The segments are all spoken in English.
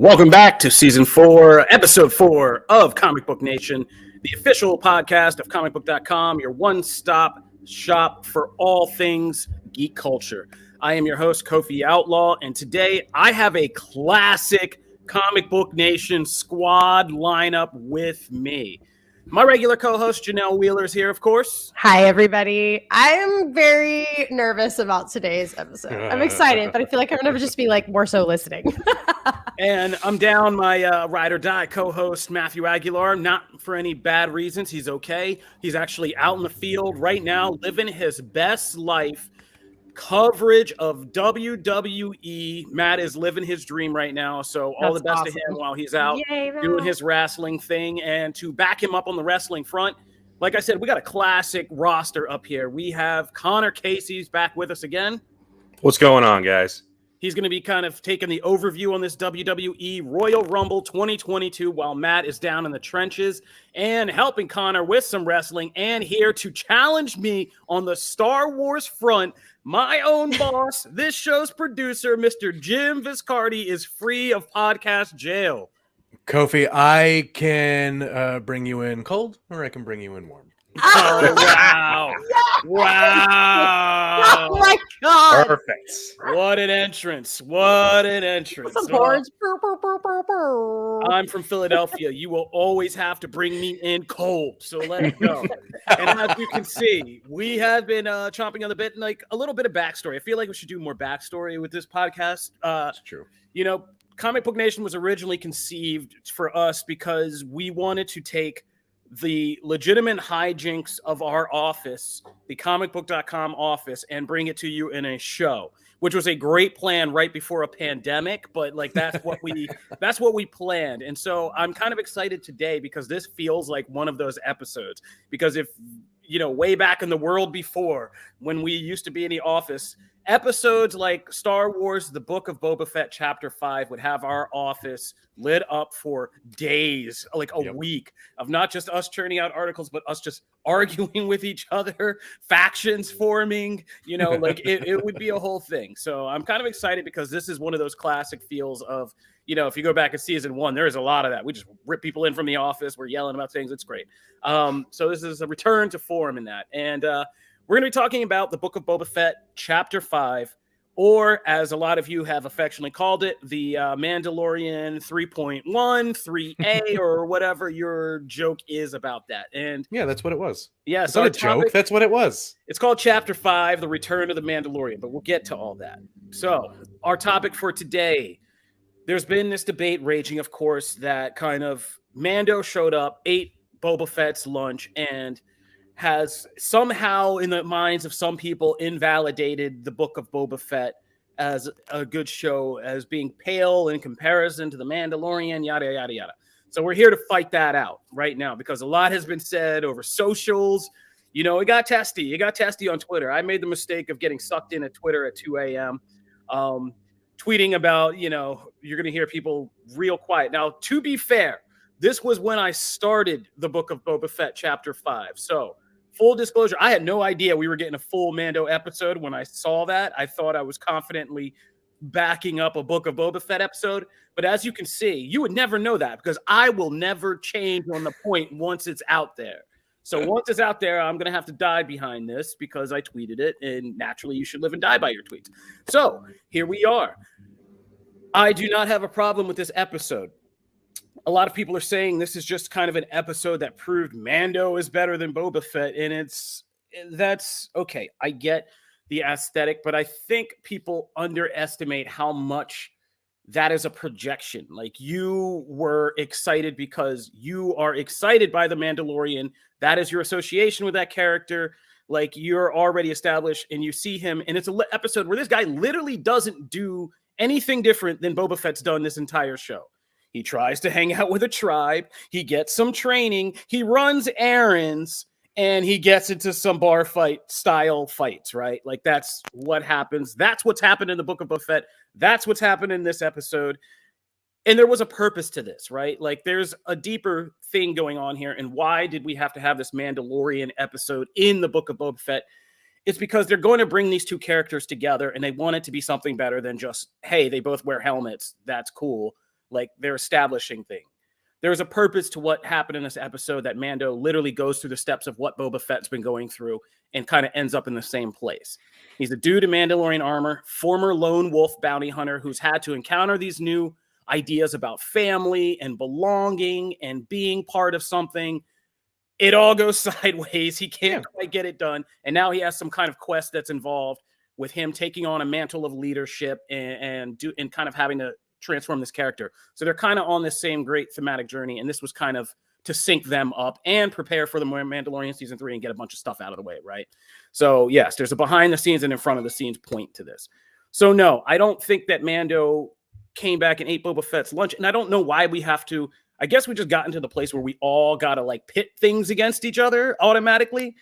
Welcome back to Season 4, Episode 4 of Comic Book Nation, the official podcast of Comicbook.com, your one-stop shop for all things geek culture. I am your host, Kofi Outlaw, and today I have a classic Comic Book Nation squad lineup with me. My regular co-host, Janelle Wheeler, is here, of course. Hi, everybody. I'm very nervous about today's episode. I'm excited, but I feel like I'm going to just be more so listening. And I'm down my ride or die co-host, Matthew Aguilar, not for any bad reasons. He's okay. He's actually out in the field right now, living his best life. Coverage of WWE. Matt is living his dream right now, so all the best awesome. To him while he's out doing his wrestling thing. And to back him up on the wrestling front, like I said, we got a classic roster up here. We have Connor Casey's back with us again. What's going on, guys? He's going to be kind of taking the overview on this WWE Royal Rumble 2022 while Matt is down in the trenches and helping Connor with some wrestling, and here to challenge me on the Star Wars front. My own boss, this show's producer, Mr. Jim Viscardi, is free of podcast jail. Kofi, I can bring you in cold, or I can bring you in warm. Oh, wow. Wow. Oh, my God. Perfect. What an entrance. What an entrance. I'm from Philadelphia. You will always have to bring me in cold. So let's go. And as you can see, we have been chomping on the bit, like a little bit of backstory. I feel like we should do more backstory with this podcast. That's true. You know, Comic Book Nation was originally conceived for us because we wanted to take the legitimate hijinks of our office, the Comicbook.com office, and bring it to you in a show, which was a great plan right before a pandemic. But that's what we planned. And so I'm kind of excited today because this feels like one of those episodes. Because if way back in the world before, when we used to be in the office, episodes like Star Wars, The Book of Boba Fett, Chapter 5 would have our office lit up for days, like a week of not just us churning out articles, but us just arguing with each other, factions forming, it would be a whole thing. So I'm kind of excited because this is one of those classic feels of, if you go back in season 1, there is a lot of that. We just rip people in from the office. We're yelling about things. It's great. So this is a return to form in that. And, we're going to be talking about the Book of Boba Fett, Chapter 5, or as a lot of you have affectionately called it, the Mandalorian 3.1, 3A, or whatever your joke is about that. And yeah, that's what it was. Yeah, it's not a joke. That's what it was. It's called Chapter 5, The Return of the Mandalorian, but we'll get to all that. So our topic for today, there's been this debate raging, of course, that kind of Mando showed up, ate Boba Fett's lunch, and has somehow in the minds of some people invalidated the Book of Boba Fett as a good show, as being pale in comparison to the Mandalorian, yada, yada, yada. So we're here to fight that out right now because a lot has been said over socials. It got testy. It got testy on Twitter. I made the mistake of getting sucked in at Twitter at 2 a.m. Tweeting about, you're going to hear people real quiet. Now, to be fair, this was when I started the Book of Boba Fett Chapter 5. So full disclosure, I had no idea we were getting a full Mando episode when I saw that. I thought I was confidently backing up a Book of Boba Fett episode. But as you can see, you would never know that because I will never change on the point once it's out there. So once it's out there, I'm going to have to die behind this because I tweeted it. And naturally, you should live and die by your tweets. So here we are. I do not have a problem with this episode. A lot of people are saying this is just kind of an episode that proved Mando is better than Boba Fett. And that's okay. I get the aesthetic, but I think people underestimate how much that is a projection. Like you were excited because you are excited by the Mandalorian. That is your association with that character. Like you're already established and you see him. And it's an episode where this guy literally doesn't do anything different than Boba Fett's done this entire show. He tries to hang out with a tribe. He gets some training. He runs errands and he gets into some bar fight style fights, right? Like that's what happens. That's what's happened in the Book of Boba Fett. That's what's happened in this episode. And there was a purpose to this, right? Like there's a deeper thing going on here. And why did we have to have this Mandalorian episode in the Book of Boba Fett? It's because they're going to bring these two characters together and they want it to be something better than just, hey, they both wear helmets. That's cool. Like they're establishing things. There's a purpose to what happened in this episode that Mando literally goes through the steps of what Boba Fett's been going through and kind of ends up in the same place. He's a dude in Mandalorian armor, former lone wolf bounty hunter who's had to encounter these new ideas about family and belonging and being part of something. It all goes sideways. He can't quite get it done. And now he has some kind of quest that's involved with him taking on a mantle of leadership and kind of having to transform this character. So they're kind of on this same great thematic journey. And this was kind of to sync them up and prepare for the Mandalorian season 3 and get a bunch of stuff out of the way, right? So yes, there's a behind the scenes and in front of the scenes point to this. So no, I don't think that Mando came back and ate Boba Fett's lunch. And I don't know why we have to, I guess we just got into the place where we all got to like pit things against each other automatically,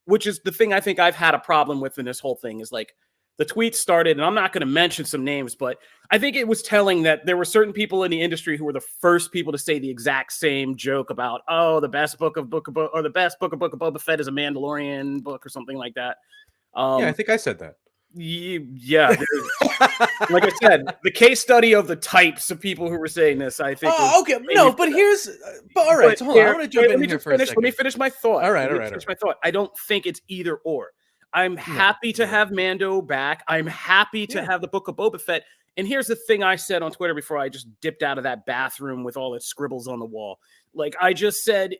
which is the thing I think I've had a problem with in this whole thing is like, the tweet started, and I'm not going to mention some names, but I think it was telling that there were certain people in the industry who were the first people to say the exact same joke about, oh, the best book of Boba Fett is a Mandalorian book or something like that. Yeah, I think I said that. Yeah. Like I said, the case study of the types of people who were saying this, I think. Oh, okay. No, but all right. So hold on. I want to jump in here for a second. Let me finish my thought. All right. My thought. I don't think it's either or. I'm happy to have Mando back. I'm happy to have the Book of Boba Fett. And here's the thing I said on Twitter before I just dipped out of that bathroom with all its scribbles on the wall. Like I just said,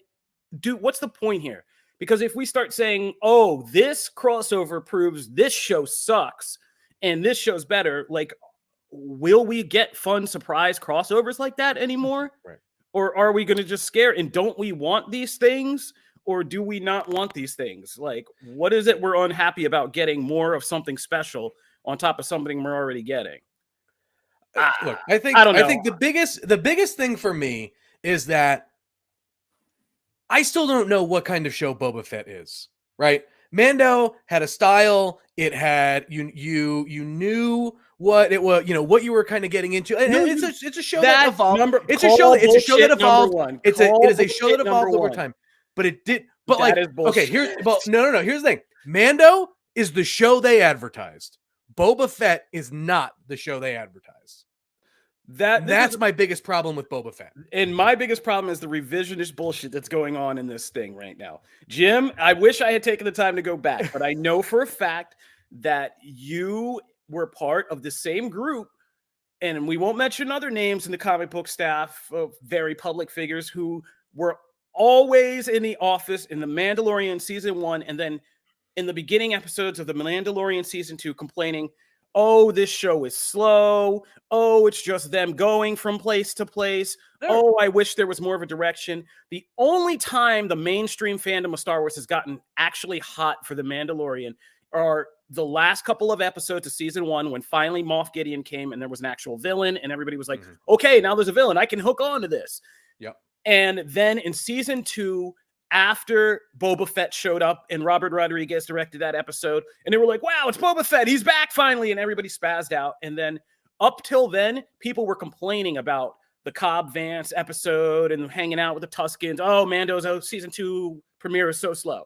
dude, what's the point here? Because if we start saying, oh, this crossover proves this show sucks and this show's better, like, will we get fun surprise crossovers like that anymore? Right. Or are we going to just scare? And don't we want these things? Or do we not want these things? Like, what is it we're unhappy about getting more of something special on top of something we're already getting? Look, I think the biggest thing for me is that I still don't know what kind of show Boba Fett is, right? Mando had a style. It had you knew what it was, what you were kind of getting into. And it's a show that evolved. It's a show that evolved. It is a show that evolved over time. But it did. But like, okay, here's no. Here's the thing. Mando is the show they advertised. Boba Fett is not the show they advertised. That's my biggest problem with Boba Fett. And my biggest problem is the revisionist bullshit that's going on in this thing right now. Jim, I wish I had taken the time to go back, but I know for a fact that you were part of the same group, and we won't mention other names in the comic book staff of very public figures who were always in the office in the Mandalorian season 1 and then in the beginning episodes of the Mandalorian season 2 complaining, oh, this show is slow. Oh, it's just them going from place to place. Oh, I wish there was more of a direction. The only time the mainstream fandom of Star Wars has gotten actually hot for the Mandalorian are the last couple of episodes of season 1 when finally Moff Gideon came and there was an actual villain and everybody was like, okay, now there's a villain. I can hook on to this. Yep. And then in season 2, after Boba Fett showed up and Robert Rodriguez directed that episode, and they were like, wow, it's Boba Fett. He's back finally. And everybody spazzed out. And then up till then, people were complaining about the Cobb Vance episode and hanging out with the Tuskens. Oh, Mando's season 2 premiere is so slow.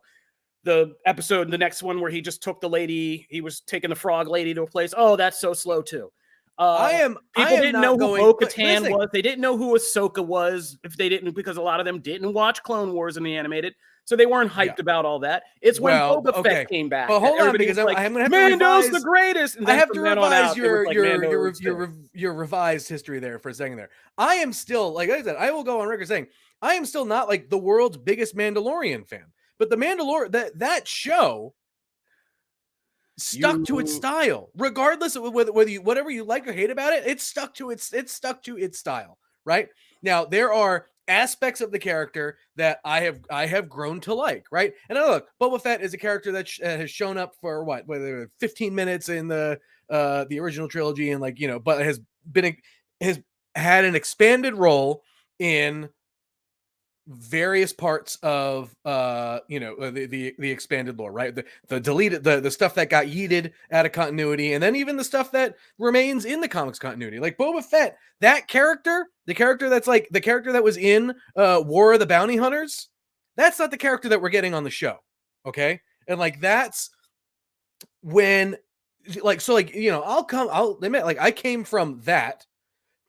The episode, the next one where he just took the lady, he was taking the frog lady to a place. Oh, that's so slow too. People didn't know who Bo-Katan was. They didn't know who Ahsoka was if they didn't, because a lot of them didn't watch Clone Wars in the animated, so they weren't hyped about all that. It's when Boba Fett came back. But hold on, because I'm going to have Mando's the greatest. And I have to revise your revised history there for a second. There, I am still, like I said, I will go on record saying I am still not like the world's biggest Mandalorian fan, but the Mandalorian that show stuck to its style, regardless of whether you whatever you like or hate about it. It stuck to its style. Right now, there are aspects of the character that I have grown to like. Right, and look, Boba Fett is a character that has shown up for whether 15 minutes in the original trilogy, and but has had an expanded role in various parts of the expanded lore, right? The deleted the stuff that got yeeted out of continuity, and then even the stuff that remains in the comics continuity. Like Boba Fett, that character, the character that's like the character that was in War of the Bounty Hunters, that's not the character that we're getting on the show. Okay. And that's when I'll admit, I came from that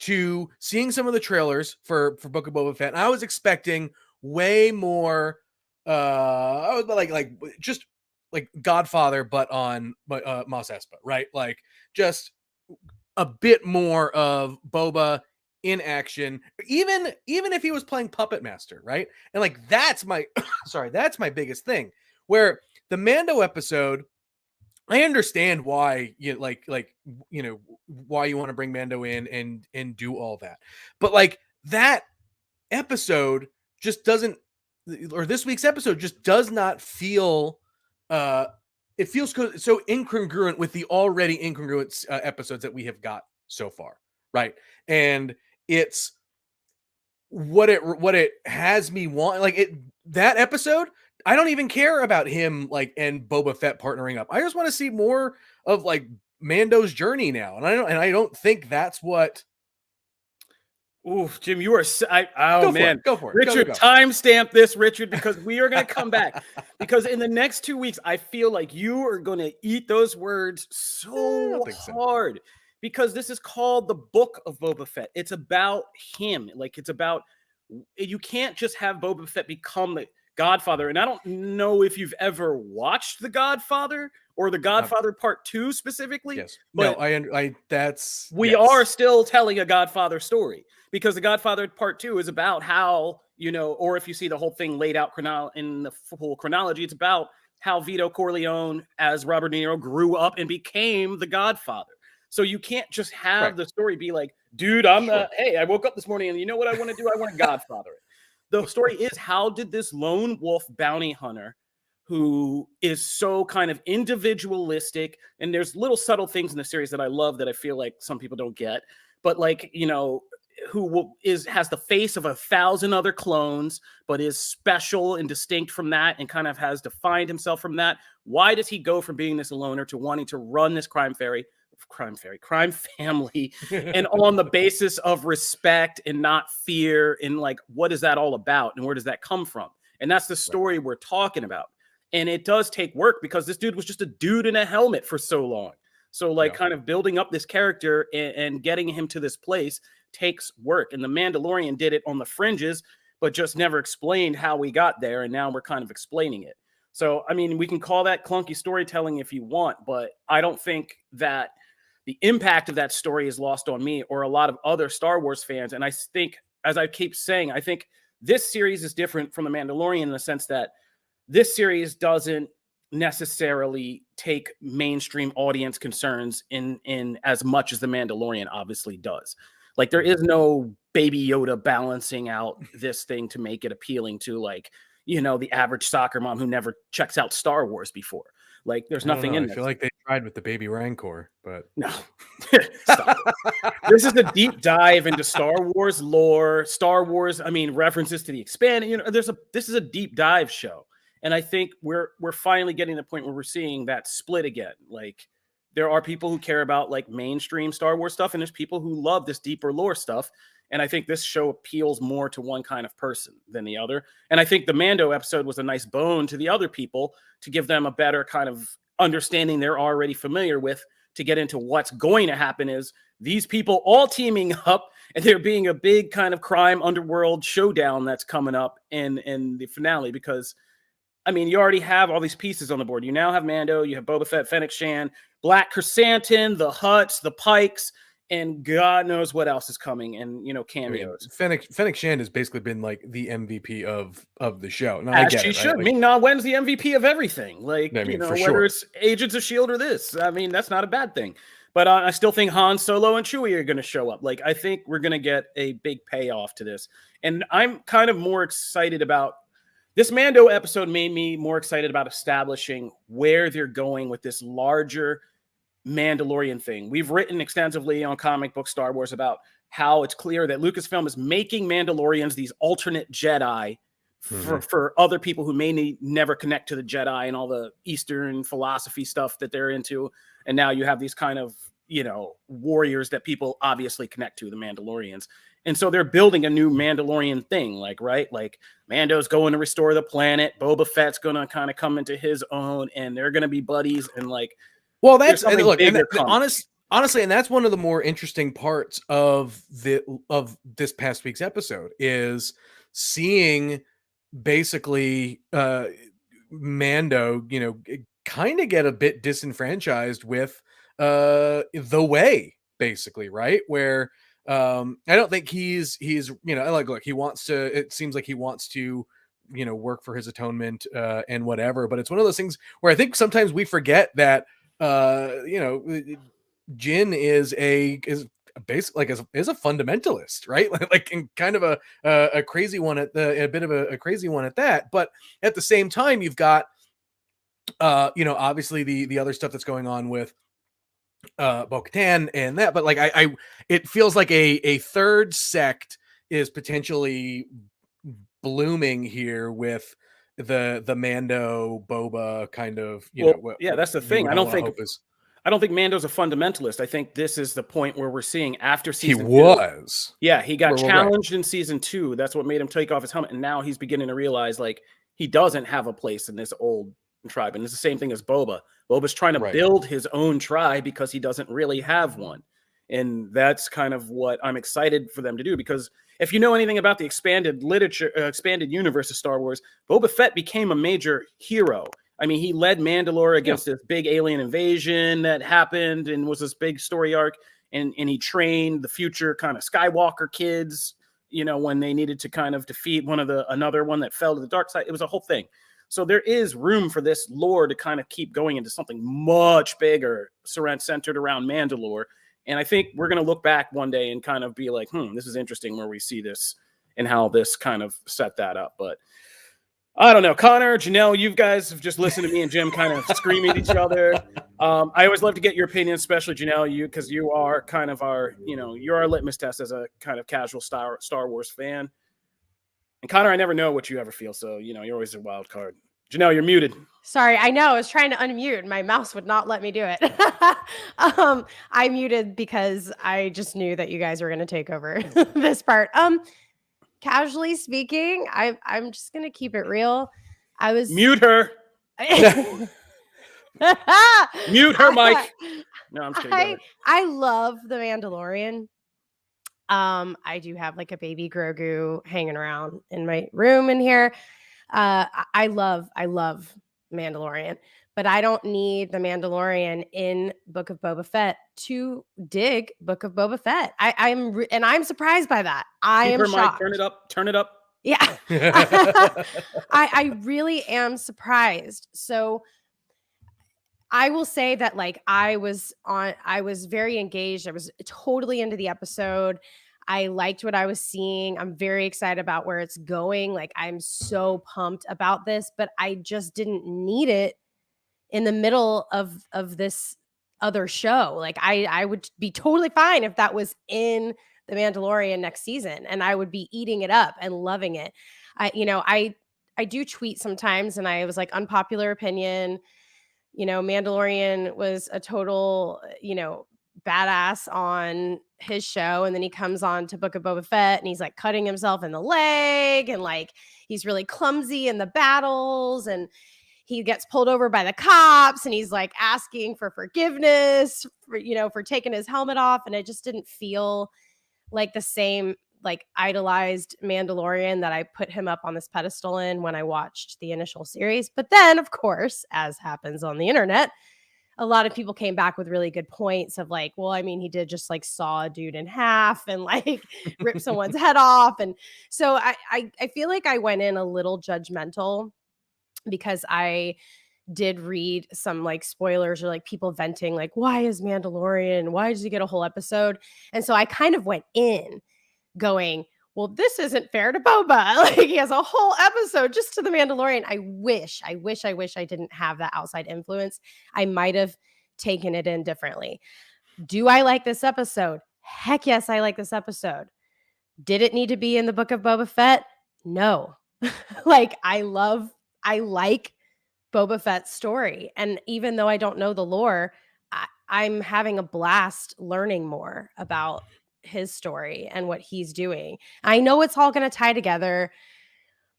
to seeing some of the trailers for Book of Boba Fett. And I was expecting way more I was like just like Godfather, but on Mos Espa, right? Like just a bit more of Boba in action, even if he was playing Puppet Master, right? And like that's my that's my biggest thing. Where the Mando episode, I understand why you why you want to bring Mando in and do all that, but like that episode just doesn't, or this week's episode just does not feel it feels so incongruent with the already incongruent episodes that we have got so far, right? And it's what it has me want, like it, that episode, I don't even care about him like and Boba Fett partnering up. I just want to see more of like Mando's journey now, and I don't think that's what. Oof, Jim, you are. Go for it. Richard, go. Timestamp this, Richard, because we are going to come back. Because in the next 2 weeks, I feel like you are going to eat those words so hard. Because this is called the Book of Boba Fett. It's about him. Like it's about. You can't just have Boba Fett become the Godfather. And I don't know if you've ever watched The Godfather or The Godfather Part 2 specifically. Yes. But no, we are still telling a Godfather story. Because The Godfather Part 2 is about how, or if you see the whole thing laid out in the full chronology, it's about how Vito Corleone as Robert De Niro grew up and became the Godfather. So you can't just have the story be like, dude, hey, I woke up this morning and you know what I want to do? I want to Godfather it. The story is, how did this lone wolf bounty hunter who is so kind of individualistic, and there's little subtle things in the series that I love that I feel like some people don't get, but like, who has the face of 1,000 other clones, but is special and distinct from that and kind of has defined himself from that. Why does he go from being this loner to wanting to run this crime family and on the basis of respect and not fear, and like, what is that all about? And where does that come from? And that's the story we're talking about. And it does take work because this dude was just a dude in a helmet for so long. So like kind of building up this character and getting him to this place takes work. And the Mandalorian did it on the fringes, but just never explained how we got there. And now we're kind of explaining it. So, I mean, we can call that clunky storytelling if you want, but I don't think that the impact of that story is lost on me or a lot of other Star Wars fans. And I think, as I keep saying, I think this series is different from The Mandalorian in the sense that this series doesn't necessarily take mainstream audience concerns in as much as The Mandalorian obviously does. Like there is no Baby Yoda balancing out this thing to make it appealing to like, the average soccer mom who never checks out Star Wars before. Like there's nothing in there. I feel like they tried with the Baby Rancor, but no. This is a deep dive into Star Wars lore, Star Wars, references to the expanded, this is a deep dive show. And I think we're finally getting to the point where we're seeing that split again. Like there are people who care about like mainstream Star Wars stuff, and there's people who love this deeper lore stuff. And I think this show appeals more to one kind of person than the other. And I think the Mando episode was a nice bone to the other people to give them a better kind of understanding they're already familiar with, to get into what's going to happen is these people all teaming up and there being a big kind of crime underworld showdown that's coming up in the finale. Because you already have all these pieces on the board. You now have Mando, you have Boba Fett, Fennec Shan, Black Chrysanthemum, the Hutts, the Pikes, and God knows what else is coming, and cameos. Fennec Shan has basically been like the MVP of the show. Now, as she should. Ming-Na Wen's the MVP of everything. Like whether it's Agents of S.H.I.E.L.D. or this. That's not a bad thing. But I still think Han Solo and Chewie are going to show up. Like I think we're going to get a big payoff to this, and I'm kind of more excited about. This Mando episode made me more excited about establishing where they're going with this larger Mandalorian thing. We've written extensively on Comic Book Star Wars about how it's clear that Lucasfilm is making Mandalorians these alternate Jedi for other people who may never connect to the Jedi and all the Eastern philosophy stuff that they're into. And now you have these kind of, warriors that people obviously connect to, the Mandalorians. And so they're building a new Mandalorian thing, like Mando's going to restore the planet. Boba Fett's going to kind of come into his own, and they're going to be buddies. And like, well, that's, and look, and Honestly, and that's one of the more interesting parts of this past week's episode is seeing basically Mando, kind of get a bit disenfranchised with the way, basically, right? Where I don't think he's like, look, he wants to, it seems like he wants to work for his atonement and whatever, but it's one of those things where I think sometimes we forget that Jin is basically like is a fundamentalist, right? Like in kind of a crazy one a bit of a crazy one at that. But at the same time, you've got obviously the other stuff that's going on with Bo-Katan and that. But like I it feels like a third sect is potentially blooming here with the Mando Boba kind of that's the thing. I don't think Mando's a fundamentalist. I think this is the point where we're seeing after season he was. Yeah, he got Right. challenged in season 2. That's what made him take off his helmet. And now he's beginning to realize like he doesn't have a place in this old tribe. And it's the same thing as Boba. Boba's trying to build his own tribe because he doesn't really have one. And that's kind of what I'm excited for them to do, because if you know anything about the expanded universe of Star Wars, Boba Fett became a major hero. I mean, he led Mandalore against this big alien invasion that happened and was this big story arc. And he trained the future kind of Skywalker kids, when they needed to kind of defeat another one that fell to the dark side. It was a whole thing. So there is room for this lore to kind of keep going into something much bigger, centered around Mandalore. And I think we're going to look back one day and kind of be like, this is interesting where we see this and how this kind of set that up. But I don't know. Connor, Janelle, you guys have just listened to me and Jim kind of screaming at each other. I always love to get your opinion, especially Janelle, because you are kind of you're our litmus test as a kind of casual Star Wars fan. And Connor, I never know what you ever feel. So, you're always a wild card. Janelle, you're muted. Sorry, I know. I was trying to unmute. My mouse would not let me do it. I muted because I just knew that you guys were going to take over this part. Casually speaking, I'm just going to keep it real. I was mute her. Mute her, Mike. No, I'm just kidding. I love The Mandalorian. I do have like a baby Grogu hanging around in my room in here. I love Mandalorian, but I don't need the Mandalorian in Book of Boba Fett to dig Book of Boba Fett. I'm surprised by that. I am shocked. Mike, turn it up. Yeah. I really am surprised. So I will say that like I was very engaged. I was totally into the episode. I liked what I was seeing. I'm very excited about where it's going. Like I'm so pumped about this, but I just didn't need it in the middle of this other show. Like I would be totally fine if that was in The Mandalorian next season, and I would be eating it up and loving it. I do tweet sometimes, and I was like, unpopular opinion. Mandalorian was a total, badass on his show, and then he comes on to Book of Boba Fett and he's like cutting himself in the leg, and like he's really clumsy in the battles, and he gets pulled over by the cops and he's like asking for forgiveness for taking his helmet off, and it just didn't feel like the same like idolized Mandalorian that I put him up on this pedestal in when I watched the initial series. But then, of course, as happens on the internet, a lot of people came back with really good points of like, well, I mean, he did just like saw a dude in half and like rip someone's head off. And so I feel like I went in a little judgmental because I did read some like spoilers or like people venting like, why is Mandalorian? Why does he get a whole episode? And so I kind of went in going, well, this isn't fair to Boba. Like he has a whole episode just to the Mandalorian. I wish I didn't have that outside influence. I might have taken it in differently. Do I like this episode? Heck yes, I like this episode. Did it need to be in the Book of Boba Fett? No. Like I like Boba Fett's story. And even though I don't know the lore, I'm having a blast learning more about his story and what he's doing. I know it's all going to tie together,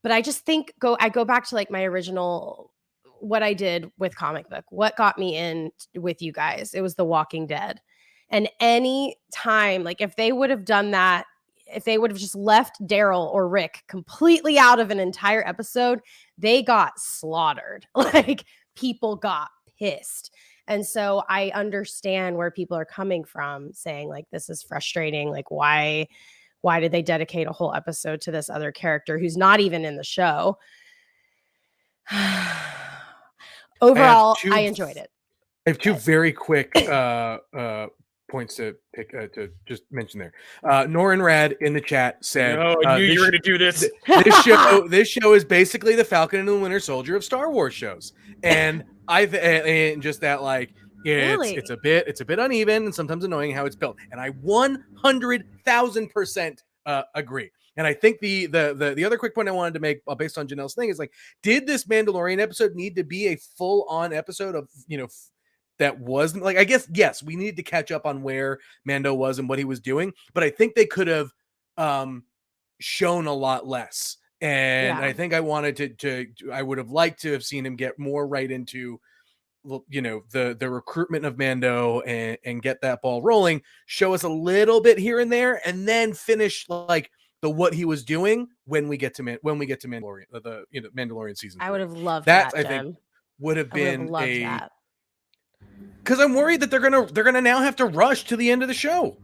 but I just think I go back to like my original, what I did with comic book, what got me in with you guys. It was The Walking Dead. And any time, like if they would have done that, if they would have just left Daryl or Rick completely out of an entire episode, they got slaughtered. Like people got pissed. And so I understand where people are coming from saying like, this is frustrating. Like why did they dedicate a whole episode to this other character who's not even in the show? Overall, I enjoyed it. I have two very quick points to pick to just mention there. Norin Rad in the chat said, "No, I knew you were going to do this." This show is basically the Falcon and the Winter Soldier of Star Wars shows, and and just that like. Yeah, Really? it's a bit uneven and sometimes annoying how it's built, and I 100,000% agree. And I think the other quick point I wanted to make based on Janelle's thing is like, did this Mandalorian episode need to be a full on episode of that wasn't like, I guess yes, we needed to catch up on where Mando was and what he was doing, but I think they could have shown a lot less. And I think I wanted to I would have liked to have seen him get more right into the recruitment of Mando and get that ball rolling, show us a little bit here and there, and then finish like what he was doing when we get to Mandalorian, Mandalorian season 3. I would have loved that. I think would have been that. Because I'm worried that they're gonna now have to rush to the end of the show.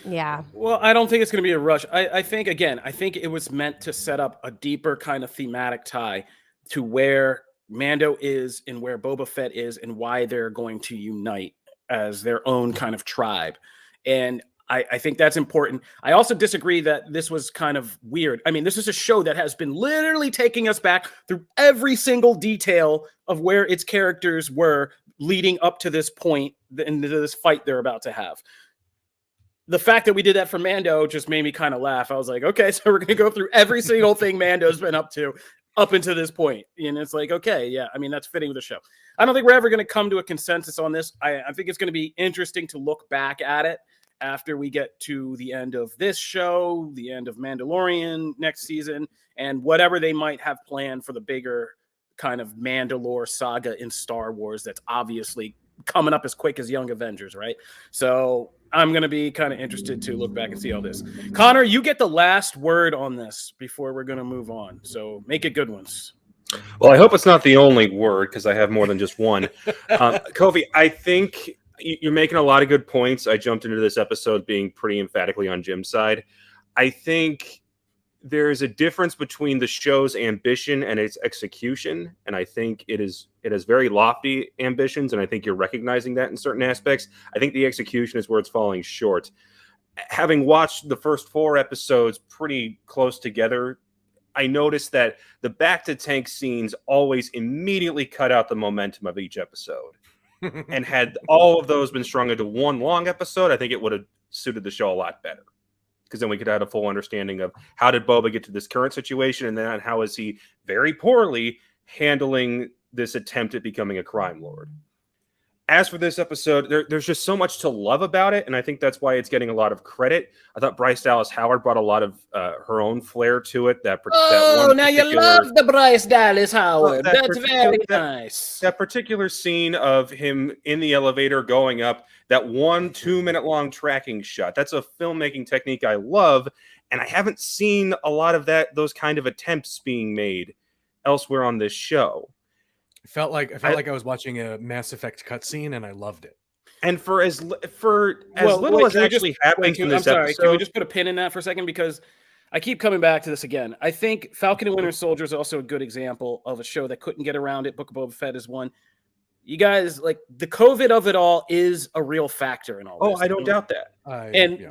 Yeah. Well, I don't think it's going to be a rush. I think it was meant to set up a deeper kind of thematic tie to where Mando is and where Boba Fett is and why they're going to unite as their own kind of tribe. And I think that's important. I also disagree that this was kind of weird. I mean, this is a show that has been literally taking us back through every single detail of where its characters were leading up to this point into this fight they're about to have. The fact that we did that for Mando just made me kind of laugh. I was like, okay, so we're going to go through every single thing Mando's been up to up until this point. And it's like, okay, yeah, I mean, that's fitting with the show. I don't think we're ever going to come to a consensus on this. I think it's going to be interesting to look back at it after we get to the end of this show, the end of Mandalorian next season, and whatever they might have planned for the bigger kind of Mandalore saga in Star Wars that's obviously coming up as quick as Young Avengers, right? So I'm going to be kind of interested to look back and see all this. Connor, you get the last word on this before we're going to move on. So make it good ones. Well, I hope it's not the only word because I have more than just one. Kofi, I think you're making a lot of good points. I jumped into this episode being pretty emphatically on Jim's side. I think there's a difference between the show's ambition and its execution, and I think it has very lofty ambitions, and I think you're recognizing that in certain aspects. I think the execution is where it's falling short. Having watched the first 4 episodes pretty close together, I noticed that the back to tank scenes always immediately cut out the momentum of each episode. And had all of those been strung into one long episode, I think it would have suited the show a lot better. Because then we could have had a full understanding of how did Boba get to this current situation, and then how is he very poorly handling this attempt at becoming a crime lord. As for this episode, there's just so much to love about it, and I think that's why it's getting a lot of credit. I thought Bryce Dallas Howard brought a lot of her own flair to it. Now you love the Bryce Dallas Howard. That's very nice. That particular scene of him in the elevator going up, that 1-2 minute long tracking shot. That's a filmmaking technique I love, and I haven't seen a lot of those kind of attempts being made elsewhere on this show. I felt like I was watching a Mass Effect cutscene, and I loved it. And for as little as actually happens in this episode, can we just put a pin in that for a second? Because I keep coming back to this again. I think Falcon and Winter Soldier is also a good example of a show that couldn't get around it. Book of Boba Fett is one. You guys, like, the COVID of it all is a real factor in all this. Oh, I don't doubt that.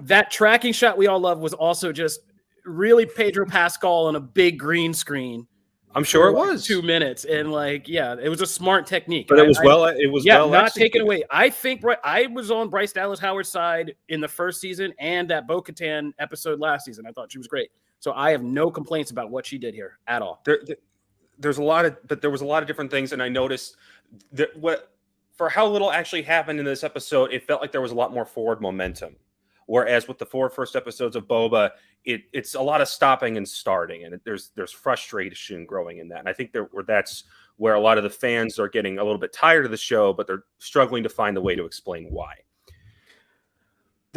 That tracking shot we all love was also just really Pedro Pascal on a big green screen. I'm sure it was 2 minutes, and it was a smart technique. But it was well not taken away. I think I was on Bryce Dallas Howard's side in the first season and that Bo-Katan episode last season. I thought she was great, so I have no complaints about what she did here at all. There was a lot of different things, and I noticed that for how little actually happened in this episode, it felt like there was a lot more forward momentum. Whereas with the 4 first episodes of Boba, it's a lot of stopping and starting, and there's frustration growing in that. And I think that's where a lot of the fans are getting a little bit tired of the show, but they're struggling to find the way to explain why.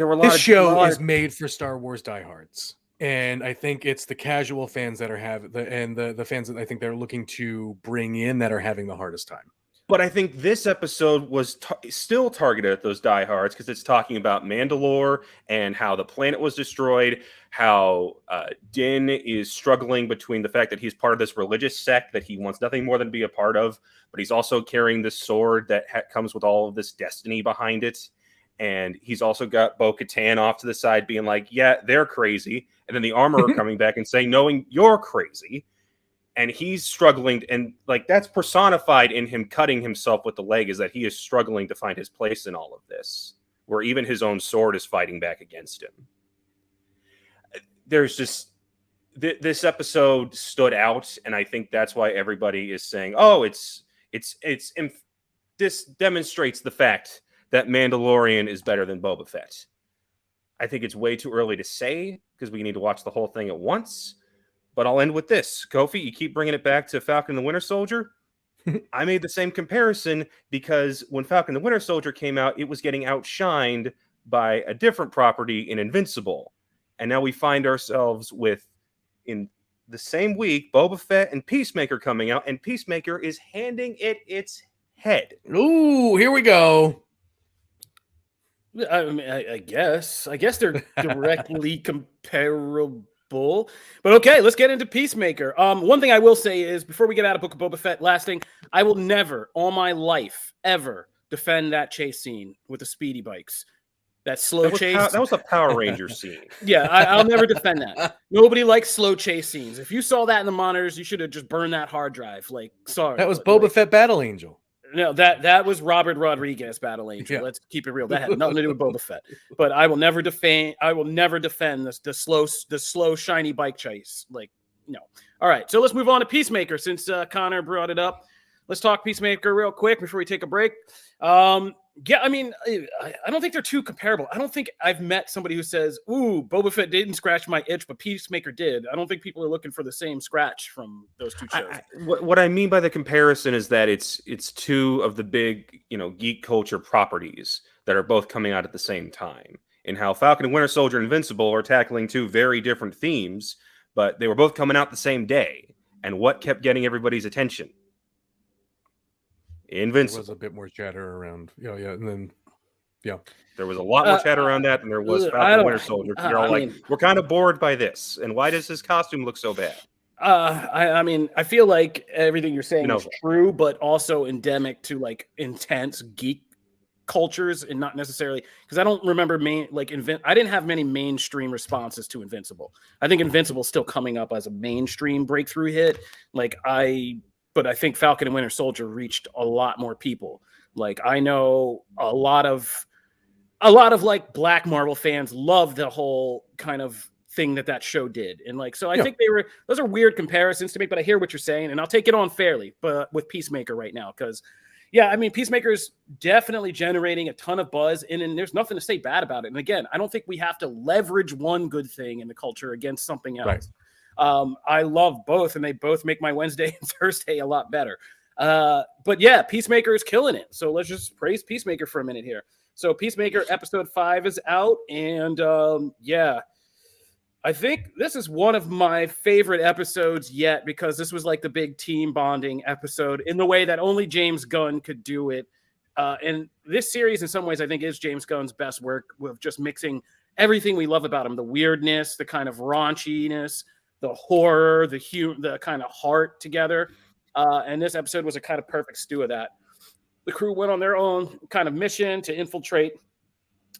there were a lot This of show is made for Star Wars diehards, and I think it's the casual fans that are the fans that I think they're looking to bring in that are having the hardest time. But I think this episode was still targeted at those diehards because it's talking about Mandalore and how the planet was destroyed, how Din is struggling between the fact that he's part of this religious sect that he wants nothing more than to be a part of, but he's also carrying this sword that comes with all of this destiny behind it. And he's also got Bo-Katan off to the side being like, yeah, they're crazy. And then the Armorer coming back and saying, knowing you're crazy. And he's struggling, and like that's personified in him cutting himself with the leg, is that he is struggling to find his place in all of this, where even his own sword is fighting back against him. There's just this episode stood out, and I think that's why everybody is saying, "Oh, this demonstrates the fact that Mandalorian is better than Boba Fett." I think it's way too early to say because we need to watch the whole thing at once. But I'll end with this. Kofi, you keep bringing it back to Falcon and the Winter Soldier. I made the same comparison because when Falcon and the Winter Soldier came out, it was getting outshined by a different property in Invincible. And now we find ourselves with, in the same week, Boba Fett and Peacemaker coming out, and Peacemaker is handing it its head. Ooh, here we go. I mean, I guess they're directly comparable. But okay, let's get into Peacemaker. One thing I will say is, before we get out of Book of Boba Fett, last thing, I will never, all my life, ever defend that chase scene with the speedy bikes. That slow chase. That was a Power Ranger scene. Yeah, I'll never defend that. Nobody likes slow chase scenes. If you saw that in the monitors, you should have just burned that hard drive. Like, sorry. That was Boba Fett Battle Angel. No, that was Robert Rodriguez Battle Angel. Yeah. Let's keep it real. That had nothing to do with Boba Fett. But I will never defend the slow shiny bike chase. Like, no. All right, so let's move on to Peacemaker since Connor brought it up. Let's talk Peacemaker real quick before we take a break. Yeah, I mean, I don't think they're too comparable. I don't think I've met somebody who says, "Ooh, Boba Fett didn't scratch my itch, but Peacemaker did." I don't think people are looking for the same scratch from those two shows. What I mean by the comparison is that it's two of the big, geek culture properties that are both coming out at the same time. And how Falcon and Winter Soldier and Invincible are tackling two very different themes, but they were both coming out the same day. And what kept getting everybody's attention? Invincible. There was a bit more chatter around. Yeah, and then, there was a lot more chatter around that than there was Falcon and Winter Soldier. You're all like, we're kind of bored by this. And why does his costume look so bad? I mean, I feel like everything you're saying is true, but also endemic to like intense geek cultures, and not necessarily because I don't remember I didn't have many mainstream responses to Invincible. I think Invincible's still coming up as a mainstream breakthrough hit. But I think Falcon and Winter Soldier reached a lot more people. Like, I know a lot of like Black Marvel fans love the whole kind of thing that show did. And like, so I think those are weird comparisons to make, but I hear what you're saying and I'll take it on fairly, but with Peacemaker right now. Cause yeah, I mean, Peacemaker is definitely generating a ton of buzz and then there's nothing to say bad about it. And again, I don't think we have to leverage one good thing in the culture against something else. Right. I love both and they both make my Wednesday and Thursday a lot better. But yeah, Peacemaker is killing it. So let's just praise Peacemaker for a minute here. So Peacemaker episode 5 is out and I think this is one of my favorite episodes yet because this was like the big team bonding episode in the way that only James Gunn could do it. And this series in some ways I think is James Gunn's best work with just mixing everything we love about him, the weirdness, the kind of raunchiness, the horror, the kind of heart together. And this episode was a kind of perfect stew of that. The crew went on their own kind of mission to infiltrate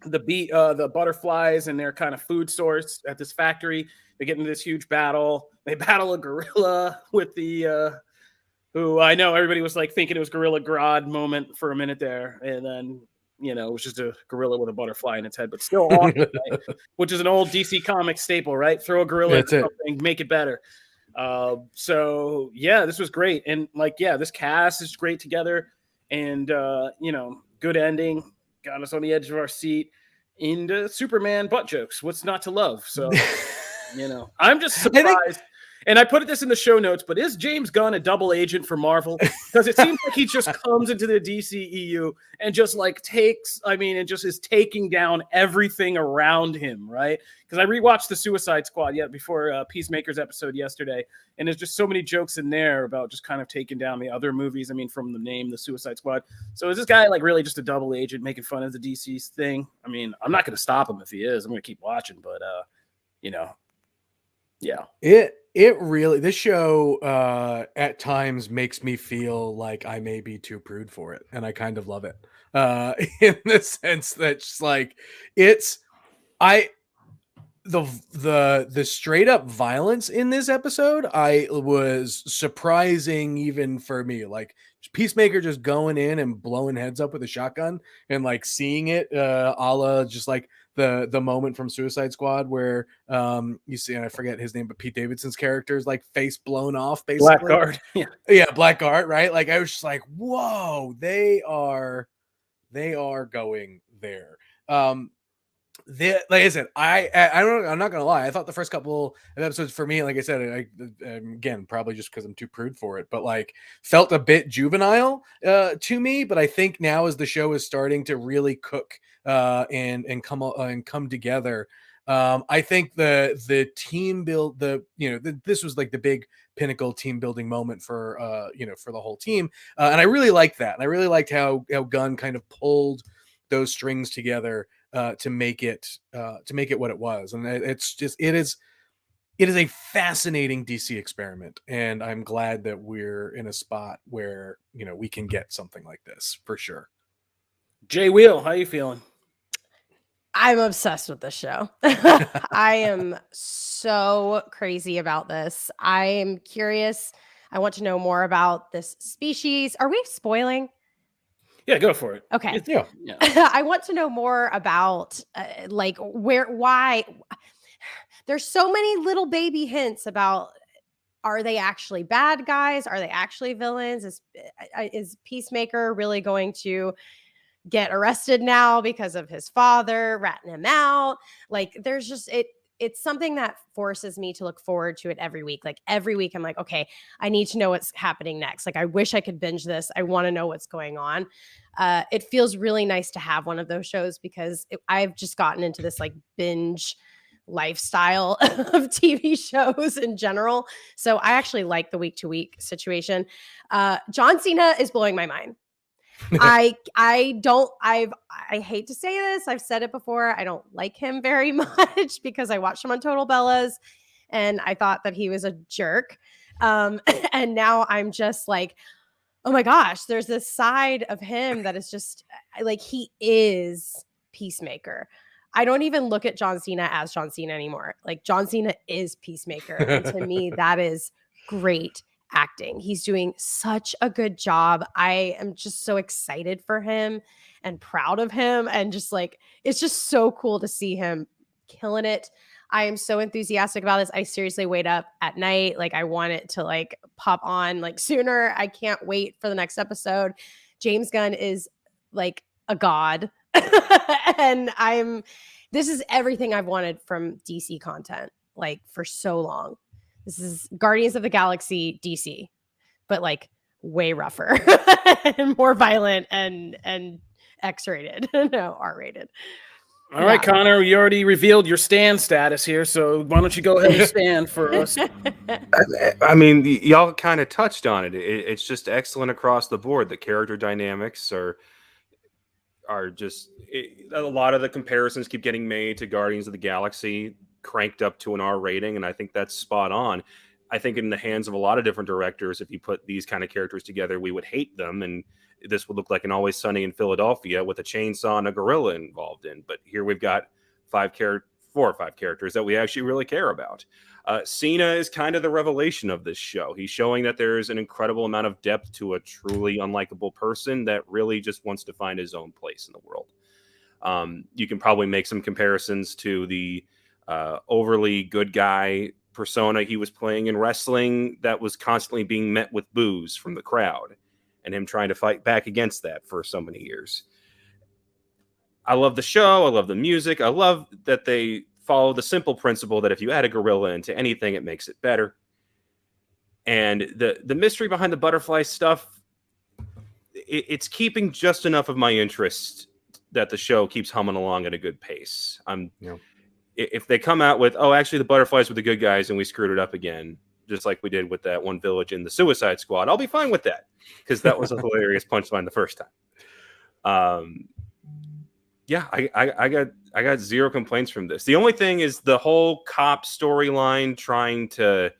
the butterflies and their kind of food source at this factory. They get into this huge battle. They battle a gorilla with who I know everybody was like thinking it was Gorilla Grodd moment for a minute there. And then, it was just a gorilla with a butterfly in its head, but still awesome, right? Which is an old DC Comics staple, right? Throw a gorilla at something, make it better. So yeah, this was great. And this cast is great together and, good ending, got us on the edge of our seat into Superman butt jokes. What's not to love? So, I'm just surprised. And I put this in the show notes, but is James Gunn a double agent for Marvel? Because it seems like he just comes into the DCEU and just like and just is taking down everything around him, right? Because I rewatched the Suicide Squad before Peacemaker's episode yesterday, and there's just so many jokes in there about just kind of taking down the other movies. I mean, from the name, the Suicide Squad. So is this guy like really just a double agent making fun of the DC thing? I mean, I'm not going to stop him if he is. I'm going to keep watching, but yeah. It really, this show at times makes me feel like I may be too prude for it, and I kind of love it in the sense that just like the straight up violence in this episode I was surprising even for me. Like Peacemaker just going in and blowing heads up with a shotgun and like seeing it a la just like the moment from Suicide Squad where you see, and I forget his name, but Pete Davidson's character is like face blown off basically. Blackguard. Yeah, Blackguard, right? Like I was just like, whoa, they are going there. Like I said, I'm not gonna lie. I thought the first couple of episodes for me, like I said, again, probably just because I'm too prude for it, but like felt a bit juvenile to me. But I think now as the show is starting to really cook and come together, I think the team build, this was like the big pinnacle team building moment for for the whole team, and I really liked that, and I really liked how Gunn kind of pulled those strings together to make it what it was. And it is a fascinating DC experiment, and I'm glad that we're in a spot where we can get something like this for sure. Jay Wheel, how you feeling? I'm obsessed with this show. I am so crazy about this. I am curious. I want to know more about this species. Are we spoiling? Yeah, go for it. Okay. Yeah. I want to know more about why there's so many little baby hints about, are they actually bad guys? Are they actually villains? Is Peacemaker really going to get arrested now because of his father ratting him out? Like there's just it's something that forces me to look forward to it every week. Like every week I'm like, okay, I need to know what's happening next. Like I wish I could binge this. I want to know what's going on. It feels really nice to have one of those shows because I've just gotten into this like binge lifestyle of TV shows in general. So I actually like the week to week situation. John Cena is blowing my mind. I hate to say this. I've said it before. I don't like him very much because I watched him on Total Bellas and I thought that he was a jerk. And now I'm just like, oh my gosh, there's this side of him that is just like, he is Peacemaker. I don't even look at John Cena as John Cena anymore. Like John Cena is Peacemaker. And to me, that is great acting. He's doing such a good job. I am just so excited for him and proud of him. And just like, it's just so cool to see him killing it. I am so enthusiastic about this. I seriously wait up at night. Like I want it to like pop on like sooner. I can't wait for the next episode. James Gunn is like a god. And this is everything I've wanted from DC content like for so long. This is Guardians of the Galaxy DC, but like way rougher and more violent and X-rated, no, R-rated. All right, Connor, you already revealed your stand status here, so why don't you go ahead and stand for us? I mean, y'all kind of touched on it. It's just excellent across the board. The character dynamics are just a lot of the comparisons keep getting made to Guardians of the Galaxy, cranked up to an R rating, and I think that's spot on. I think in the hands of a lot of different directors, if you put these kind of characters together, we would hate them, and this would look like an Always Sunny in Philadelphia with a chainsaw and a gorilla involved in. But here we've got 4 or 5 characters that we actually really care about. Cena is kind of the revelation of this show. He's showing that there's an incredible amount of depth to a truly unlikable person that really just wants to find his own place in the world. You can probably make some comparisons to the overly good guy persona he was playing in wrestling that was constantly being met with boos from the crowd, and him trying to fight back against that for so many years. I love the show. I love the music. I love that they follow the simple principle that if you add a gorilla into anything, it makes it better. And the mystery behind the butterfly stuff, it's keeping just enough of my interest that the show keeps humming along at a good pace. If they come out with, oh, actually the butterflies were the good guys and we screwed it up again, just like we did with that one village in the Suicide Squad, I'll be fine with that, because that was a hilarious punchline the first time. Yeah, I got zero complaints from this. The only thing is the whole cop storyline trying to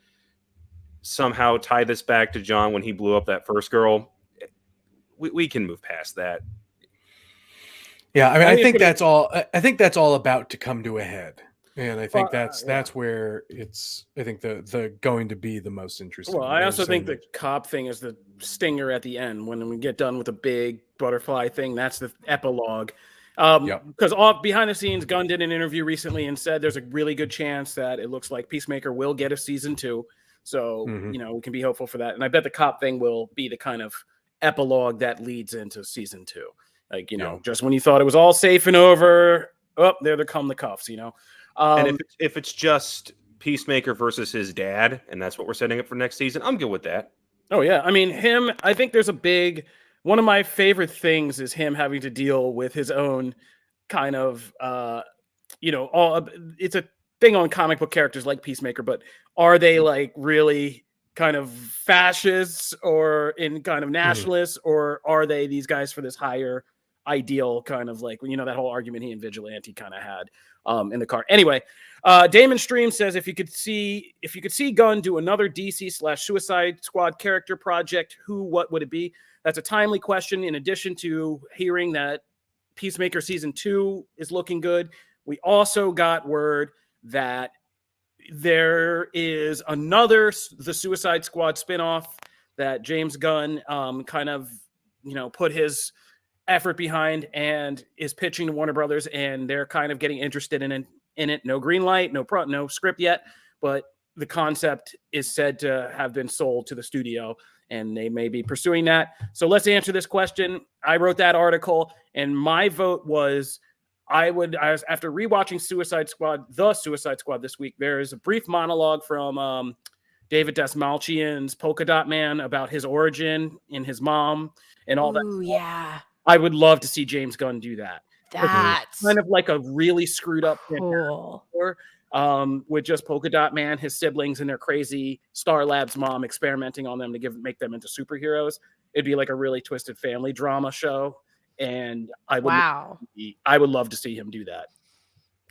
somehow tie this back to John when he blew up that first girl. We can move past that. Yeah, I mean, I think that's all. I think that's all about to come to a head, and I think that's where it's. I think the going to be the most interesting. Well, I also think the cop thing is the stinger at the end when we get done with the big butterfly thing. That's the epilogue. Because behind the scenes, Gunn did an interview recently and said there's a really good chance that it looks like Peacemaker will get a season 2. So we can be hopeful for that. And I bet the cop thing will be the kind of epilogue that leads into season 2. Like, just when you thought it was all safe and over, there come the cuffs, And if it's just Peacemaker versus his dad, and that's what we're setting up for next season, I'm good with that. Oh, yeah. I mean, I think there's one of my favorite things is him having to deal with his own kind of, it's a thing on comic book characters like Peacemaker, but are they like really kind of fascists or in kind of nationalists, or are they these guys for this higher ideal, kind of like, that whole argument he and Vigilante kind of had in the car. Anyway, Damon Stream says if you could see Gunn do another DC/Suicide Squad character project, what would it be? That's a timely question. In addition to hearing that Peacemaker season 2 is looking good, we also got word that there is the Suicide Squad spinoff that James Gunn kind of put his effort behind and is pitching to Warner Brothers, and they're kind of getting interested in it. No green light, no script yet, but the concept is said to have been sold to the studio, and they may be pursuing that. So let's answer this question. I wrote that article, and my vote was after rewatching the Suicide Squad this week, there is a brief monologue from David Dastmalchian's Polka Dot Man about his origin and his mom and all that. Ooh, yeah. I would love to see James Gunn do that. That's kind of like a really screwed up cool. With just Polka Dot Man, his siblings, and their crazy Star Labs mom experimenting on them to make them into superheroes. It'd be like a really twisted family drama show, and I would love to see him do that.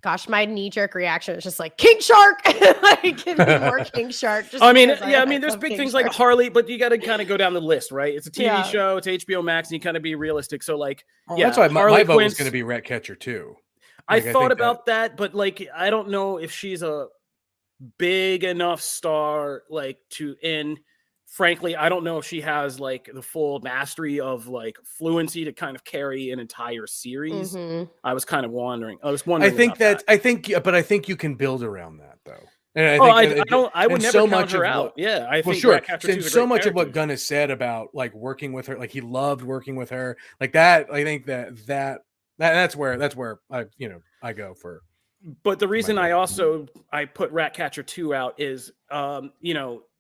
Gosh, my knee-jerk reaction is just like King Shark. Like, give me more King Shark. There's big things like Harley, but you got to kind of go down the list, right? It's a TV show, it's HBO Max, and you kind of be realistic. So, that's why my vote was going to be Ratcatcher too. I thought about that, but I don't know if she's a big enough star, frankly, I don't know if she has the full mastery of fluency to kind of carry an entire series. I was kind of wondering. I think you can build around that though. And I would never count her out. Yeah, I think sure. And so much of what Gunn has said about working with her, he loved working with her, that. I think that's where I go for. But the reason I put Ratcatcher 2 out is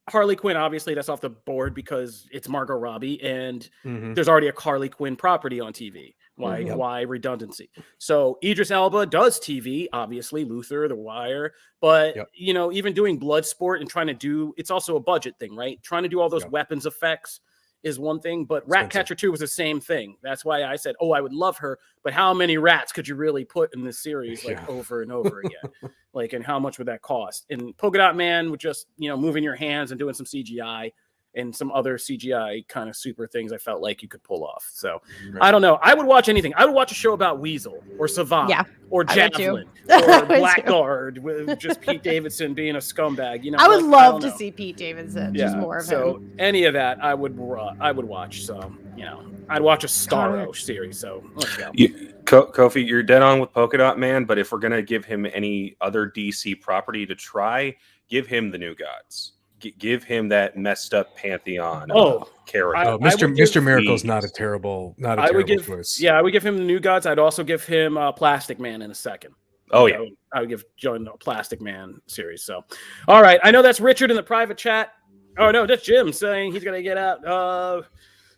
Harley Quinn, obviously that's off the board because it's Margot Robbie, and there's already a Harley Quinn property on TV. Why redundancy? So Idris Elba does TV, obviously, Luther, The Wire, but even doing Bloodsport and trying to do, it's also a budget thing, right? Trying to do all those weapons effects is one thing, but Ratcatcher 2 was the same thing. That's why I said, I would love her, but how many rats could you really put in this series over and over again? And how much would that cost? And Polka Dot Man with just, moving your hands and doing some CGI and some other CGI kind of super things I felt like you could pull off. So I don't know. I would watch anything. I would watch a show about Weasel or Savant or Javelin or Blackguard with just Pete Davidson being a scumbag. I would love to see Pete Davidson, just more of him. So any of that I would watch. So, I'd watch a Starro series. So let's go. Kofi, you're dead on with Polka Dot Man, but if we're going to give him any other DC property to try, give him the New Gods. Give him that messed up pantheon character. Mr. Miracle's not a terrible choice. Yeah, I would give him the New Gods. I'd also give him Plastic Man in a second. Oh, yeah. I would give Joe a Plastic Man series. So, all right. I know that's Richard in the private chat. Oh no, that's Jim saying he's gonna get out.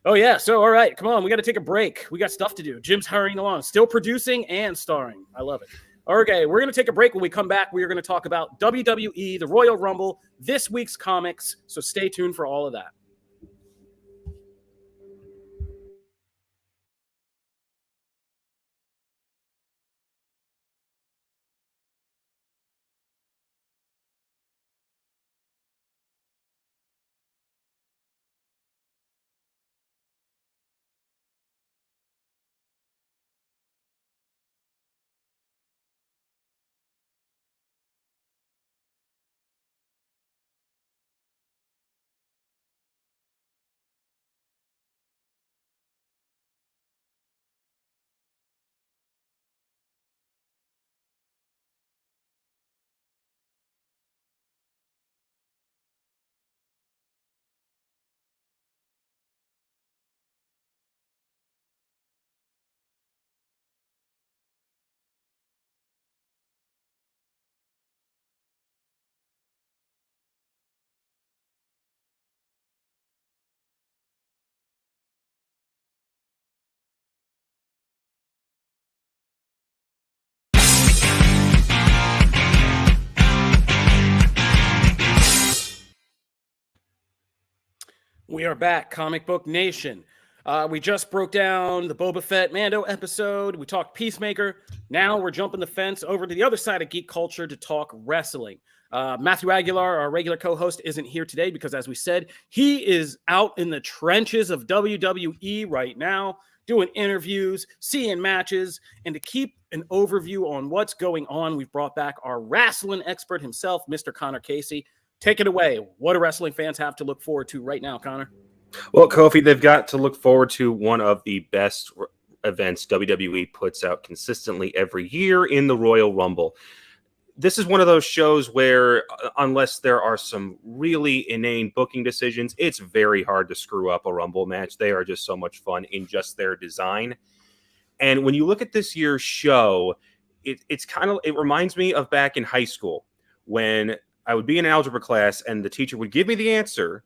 Oh yeah. So all right, come on, we got to take a break. We got stuff to do. Jim's hurrying along, still producing and starring. I love it. Okay, we're gonna take a break. When we come back, we are gonna talk about WWE, the Royal Rumble, this week's comics. So stay tuned for all of that. We are back, Comic Book Nation. We just broke down the Boba Fett Mando episode. We talked Peacemaker. Now we're jumping the fence over to the other side of geek culture to talk wrestling. Matthew Aguilar, our regular co-host, isn't here today because, as we said, he is out in the trenches of WWE right now, doing interviews, seeing matches, and to keep an overview on what's going on, we've brought back our wrestling expert himself, Mr. Connor Casey. Take it away. What do wrestling fans have to look forward to right now, Connor? Well, Kofi, they've got to look forward to one of the best events WWE puts out consistently every year in the Royal Rumble. This is one of those shows where, unless there are some really inane booking decisions, it's very hard to screw up a Rumble match. They are just so much fun in just their design. And when you look at this year's show, it reminds me of back in high school when I would be in algebra class and the teacher would give me the answer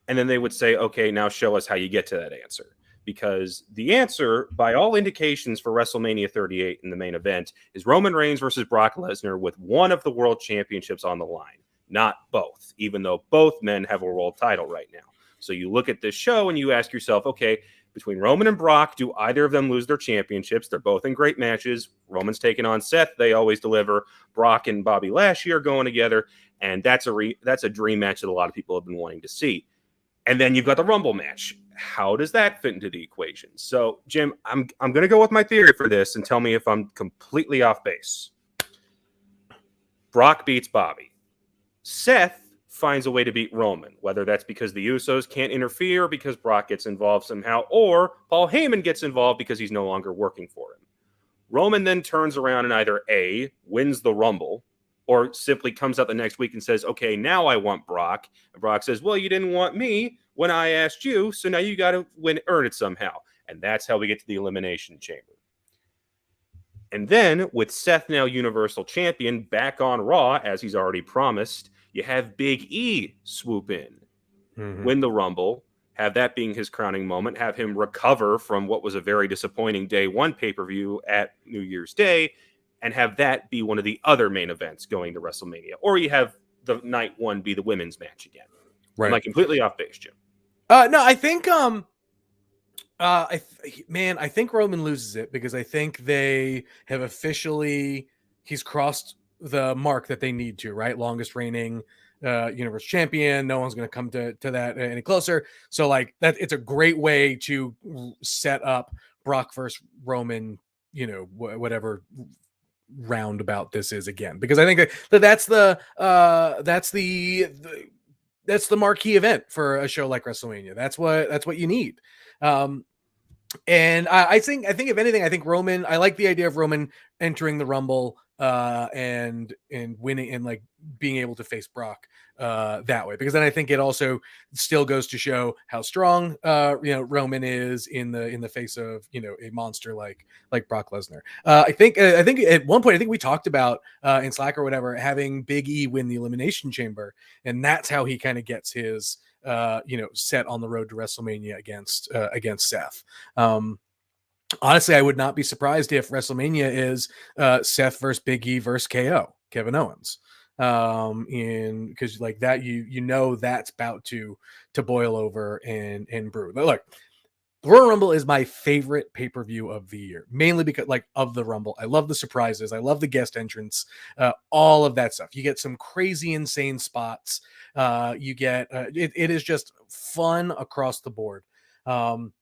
and then they would say, okay, now show us how you get to that answer. Because the answer, by all indications for WrestleMania 38 in the main event, is Roman Reigns versus Brock Lesnar with one of the world championships on the line, not both, even though both men have a world title right now. So you look at this show and you ask yourself, okay, between Roman and Brock, do either of them lose their championships? They're both in great matches. Roman's taking on Seth. They always deliver. Brock and Bobby Lashley are going together. And that's a dream match that a lot of people have been wanting to see. And then you've got the Rumble match. How does that fit into the equation? So, Jim, I'm going to go with my theory for this and tell me if I'm completely off base. Brock beats Bobby. Seth finds a way to beat Roman, whether that's because the Usos can't interfere because Brock gets involved somehow, or Paul Heyman gets involved because he's no longer working for him. Roman then turns around and either A, wins the Rumble, or simply comes out the next week and says, okay, now I want Brock. And Brock says, well, you didn't want me when I asked you, so now you got to earn it somehow. And that's how we get to the Elimination Chamber. And then, with Seth now Universal Champion back on Raw, as he's already promised, you have Big E swoop in, win the Rumble, have that being his crowning moment, have him recover from what was a very disappointing Day 1 pay-per-view at New Year's Day, and have that be one of the other main events going to WrestleMania. Or you have the night 1 be the women's match again. Right. Am I completely off base, Jim? No, I think I think Roman loses it because I think they have he's crossed the mark that they need to, right? Longest reigning Universal Champion. No one's going to come to that any closer. So like that, it's a great way to set up Brock versus Roman, whatever roundabout this is again, because I think that's the marquee event for a show like WrestleMania. That's what you need. And I think if anything, I think Roman, I like the idea of Roman entering the Rumble and winning and like being able to face Brock that way, because then I think it also still goes to show how strong Roman is in the face of a monster like Brock Lesnar. I think at one point, I think we talked about in Slack or whatever, having Big E win the Elimination Chamber, and that's how he kind of gets his set on the road to WrestleMania against Seth. Honestly, I would not be surprised if WrestleMania is Seth versus Big E versus KO, Kevin Owens. Because like that, that's about to boil over and brew. But look, the Royal Rumble is my favorite pay-per-view of the year, mainly because of the Rumble. I love the surprises. I love the guest entrance, all of that stuff. You get some crazy, insane spots. You get it is just fun across the board. And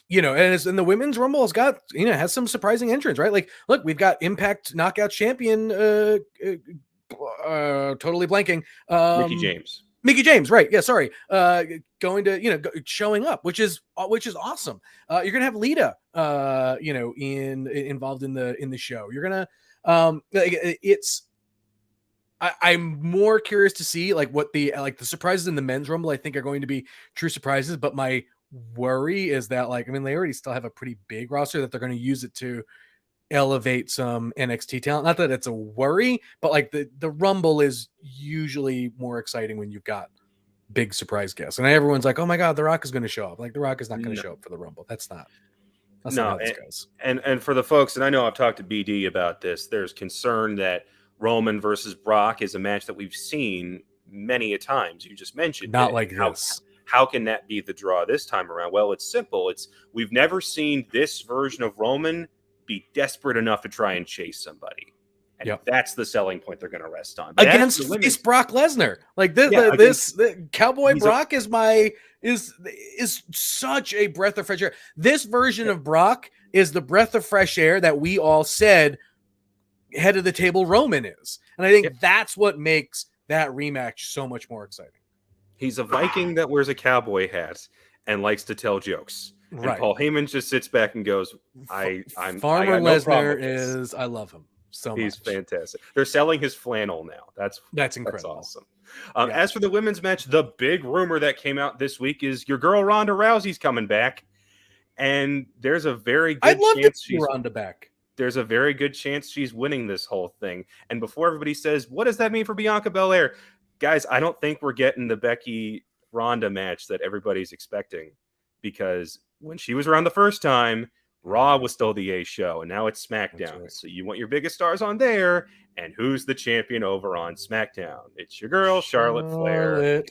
the women's Rumble has some surprising entrants, right? Like, look, we've got Impact Knockout Champion, totally blanking, Mickey James, right? Yeah, sorry. Going to showing up, which is awesome. You're gonna have Lita, involved in the show. You're gonna I'm more curious to see what the surprises in the men's Rumble I think are going to be true surprises, but my worry is that they already still have a pretty big roster that they're going to use it to elevate some NXT talent. Not that it's a worry, but the Rumble is usually more exciting when you've got big surprise guests. And everyone's like, oh my God, The Rock is going to show up. The Rock is not going to show up for the Rumble. That's not how this goes. And for the folks, and I know I've talked to BD about this, there's concern that Roman versus Brock is a match that we've seen many a times. You just mentioned not like this. How can that be the draw this time around? Well, it's simple. We've never seen this version of Roman be desperate enough to try and chase somebody. And that's the selling point they're going to rest on. But against Brock Lesnar. This Cowboy Brock is such a breath of fresh air. This version of Brock is the breath of fresh air that we all said head of the table Roman is. And I think that's what makes that rematch so much more exciting. He's a Viking that wears a cowboy hat and likes to tell jokes. And right. Paul Heyman just sits back and goes, I'm Farmer Lesnar is, I love him so much. He's fantastic. They're selling his flannel now. That's incredible. That's awesome. As for the women's match, the big rumor that came out this week is your girl Ronda Rousey's coming back. And there's a very good chance she's Ronda back. There's a very good chance she's winning this whole thing. And before everybody says, what does that mean for Bianca Belair? Guys, I don't think we're getting the Becky Ronda match that everybody's expecting, because when she was around the first time, Raw was still the A show, and now it's SmackDown. Right. So you want your biggest stars on there, and who's the champion over on SmackDown? It's your girl, Charlotte Flair.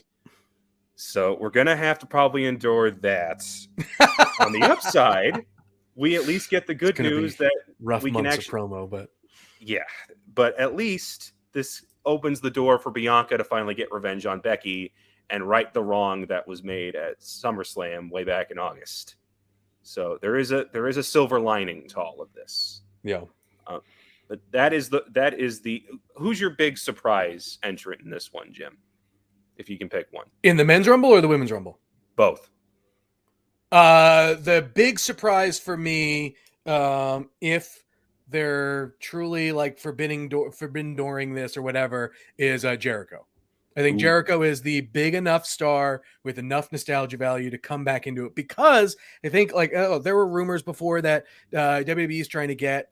So we're going to have to probably endure that. On the upside, we at least get the good news that rough we months can actually, of promo, but at least this opens the door for Bianca to finally get revenge on Becky and right the wrong that was made at SummerSlam way back in August. So there is a silver lining to all of this. Yeah. But that is the who's your big surprise entrant in this one, Jim? If you can pick one. In the men's Rumble or the women's Rumble? Both. The big surprise for me, if they're truly forbidden dooring this or whatever, is Jericho. I think Jericho is the big enough star with enough nostalgia value to come back into it, because I think there were rumors before that WWE is trying to get,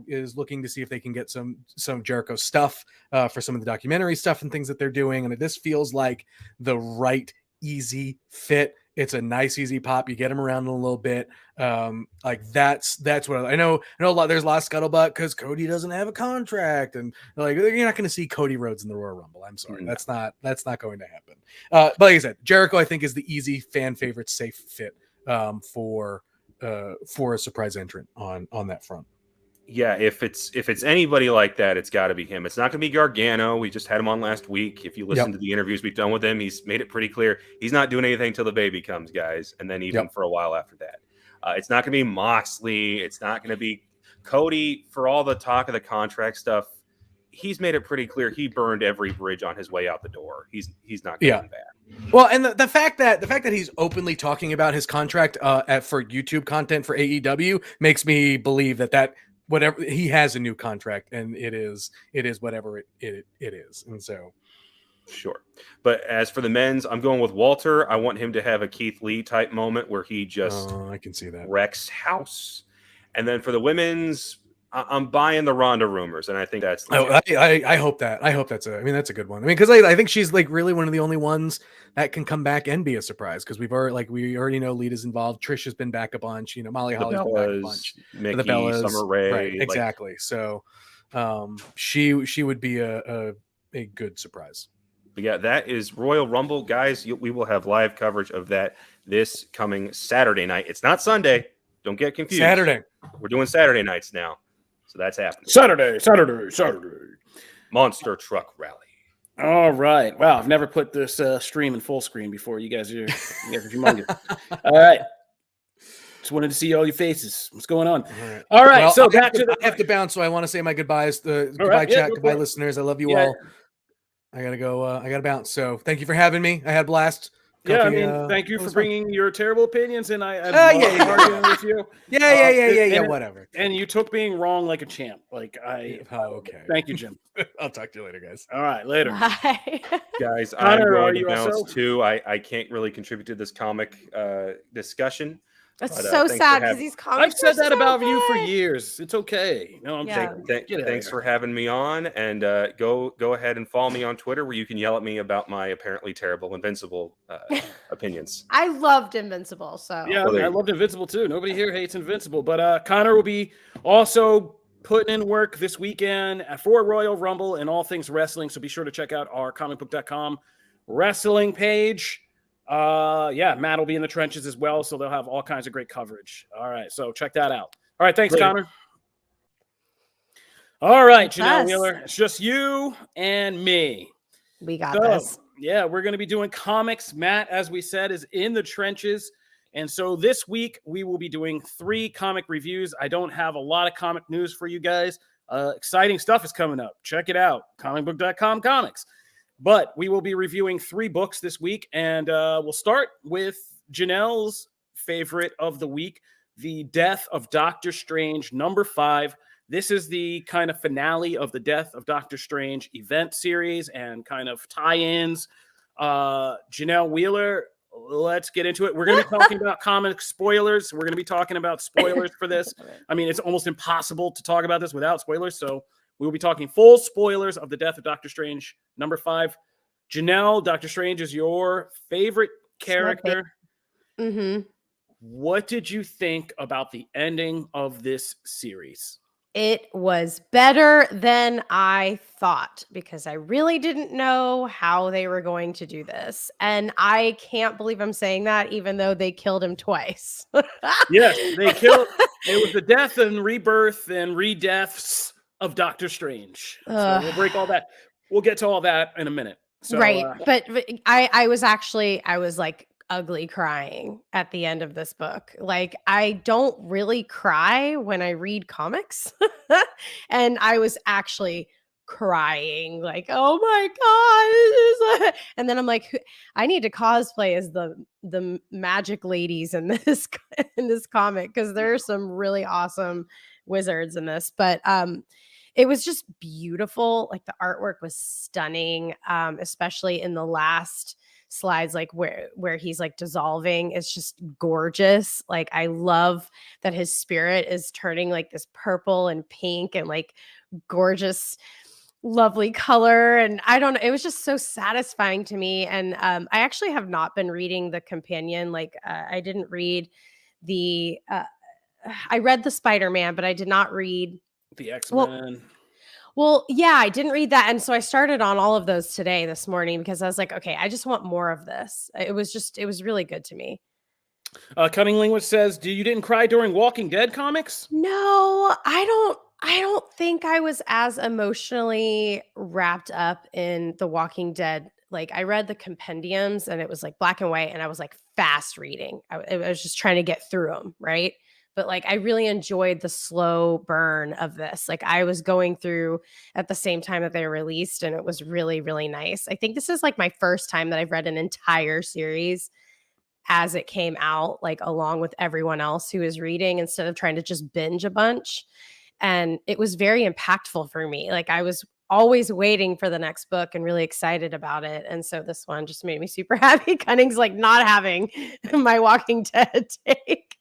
is looking to see if they can get some Jericho stuff for some of the documentary stuff and things that they're doing. And this feels like the right, easy fit. It's a nice, easy pop. You get him around a little bit. That's what I know. I know there's a lot of scuttlebutt because Cody doesn't have a contract, and you're not going to see Cody Rhodes in the Royal Rumble. I'm sorry, that's not going to happen. But like I said, Jericho I think is the easy fan favorite, safe fit for a surprise entrant on that front. Yeah, if it's anybody like that, it's got to be him. It's not going to be Gargano. We just had him on last week. If you listen to the interviews we've done with him, he's made it pretty clear he's not doing anything till the baby comes, guys, and then even for a while after that. It's not going to be Moxley. It's not going to be Cody. For all the talk of the contract stuff, he's made it pretty clear he burned every bridge on his way out the door. He's not coming back. Well, and the fact that he's openly talking about his contract for YouTube content for AEW makes me believe that whatever he has a new contract, and it is whatever it is. And so sure. But as for the men's, I'm going with Walter. I want him to have a Keith Lee type moment where he just I can see that wrecks house. And then for the women's, I'm buying the Ronda rumors, and I think that's. I hope that. I hope that's that's a good one. I mean, because I think she's like really one of the only ones that can come back and be a surprise. Because we already know Lita's involved. Trish has been back a bunch. Molly Holly's been back a bunch. Mickey, the Bellas, Summer Rae, right? Exactly. So, she would be a good surprise. But yeah, that is Royal Rumble, guys. We will have live coverage of that this coming Saturday night. It's not Sunday. Don't get confused. Saturday. We're doing Saturday nights now. So that's happening. Saturday. Monster Truck Rally. All right. Wow, I've never put this stream in full screen before. You guys are humongous. All right. Just wanted to see all your faces. What's going on? All right. Well, so I have to bounce. So I want to say my goodbyes. Goodbye, right, chat. Goodbye, listeners. I love you all. I gotta go. I gotta bounce. So thank you for having me. I had a blast. Thank you for bringing your terrible opinions, and I arguing with you. Yeah. Whatever. And you took being wrong like a champ. Okay. Thank you, Jim. I'll talk to you later, guys. All right, later. Bye. Guys, Connor, I'm going to bounce too. I can't really contribute to this comic discussion. That's so sad because these comics. I've said that so about good. you for years. It's okay. No, I'm thanks for having me on, and go ahead and follow me on Twitter, where you can yell at me about my apparently terrible Invincible opinions. I loved Invincible, so yeah, I loved Invincible too. Nobody here hates Invincible, but Connor will be also putting in work this weekend for Royal Rumble and all things wrestling. So be sure to check out our Comicbook.com wrestling page. Matt will be in the trenches as well, so they'll have all kinds of great coverage. All right, so check that out. All right, thanks, Connor. All right, Janelle Wheeler, it's just you and me. We got this. Yeah, we're going to be doing comics. Matt, as we said, is in the trenches. And so this week, we will be doing 3 comic reviews. I don't have a lot of comic news for you guys. Exciting stuff is coming up. Check it out, Comicbook.com comics. But we will be reviewing 3 books this week, and we'll start with Janelle's favorite of the week, The Death of Doctor Strange, number 5. This is the kind of finale of the Death of Doctor Strange event series and kind of tie-ins. Janelle Wheeler, let's get into it. We're going to be talking about comic spoilers. We're going to be talking about spoilers for this. I mean, it's almost impossible to talk about this without spoilers, so we will be talking full spoilers of The Death of Doctor Strange, number 5. Janelle, Doctor Strange is your favorite character. Mm-hmm. What did you think about the ending of this series? It was better than I thought because I really didn't know how they were going to do this. And I can't believe I'm saying that, even though they killed him twice. Yes, they killed. It was the death and rebirth and re-deaths of Doctor Strange. So we'll break all that. We'll get to all that in a minute. So, right. But I was like ugly crying at the end of this book. Like, I don't really cry when I read comics. And I was actually crying like, oh my God. And then I'm like, I need to cosplay as the magic ladies in this comic, because there are some really awesome wizards in this. But it was just beautiful. Like, the artwork was stunning, especially in the last slides, like where he's like dissolving. It's just gorgeous. Like, I love that his spirit is turning like this purple and pink and like gorgeous, lovely color. And I don't know, it was just so satisfying to me. And I actually have not been reading the companion. Like, I didn't read I read the Spider-Man, but I did not read the X-Men. Well, yeah, I didn't read that. And so I started on all of those this morning, because I was like, okay, I just want more of this. It was really good to me. Cunning Linguist says, you didn't cry during Walking Dead comics? No, I don't think I was as emotionally wrapped up in the Walking Dead. Like, I read the compendiums and it was like black and white, and I was like fast reading. I was just trying to get through them. Right. But like, I really enjoyed the slow burn of this. Like, I was going through at the same time that they were released, and it was really, really nice. I think this is like my first time that I've read an entire series as it came out, like along with everyone else who is reading, instead of trying to just binge a bunch. And it was very impactful for me. Like, I was always waiting for the next book and really excited about it. And so this one just made me super happy. Cunning's like not having my Walking Dead take.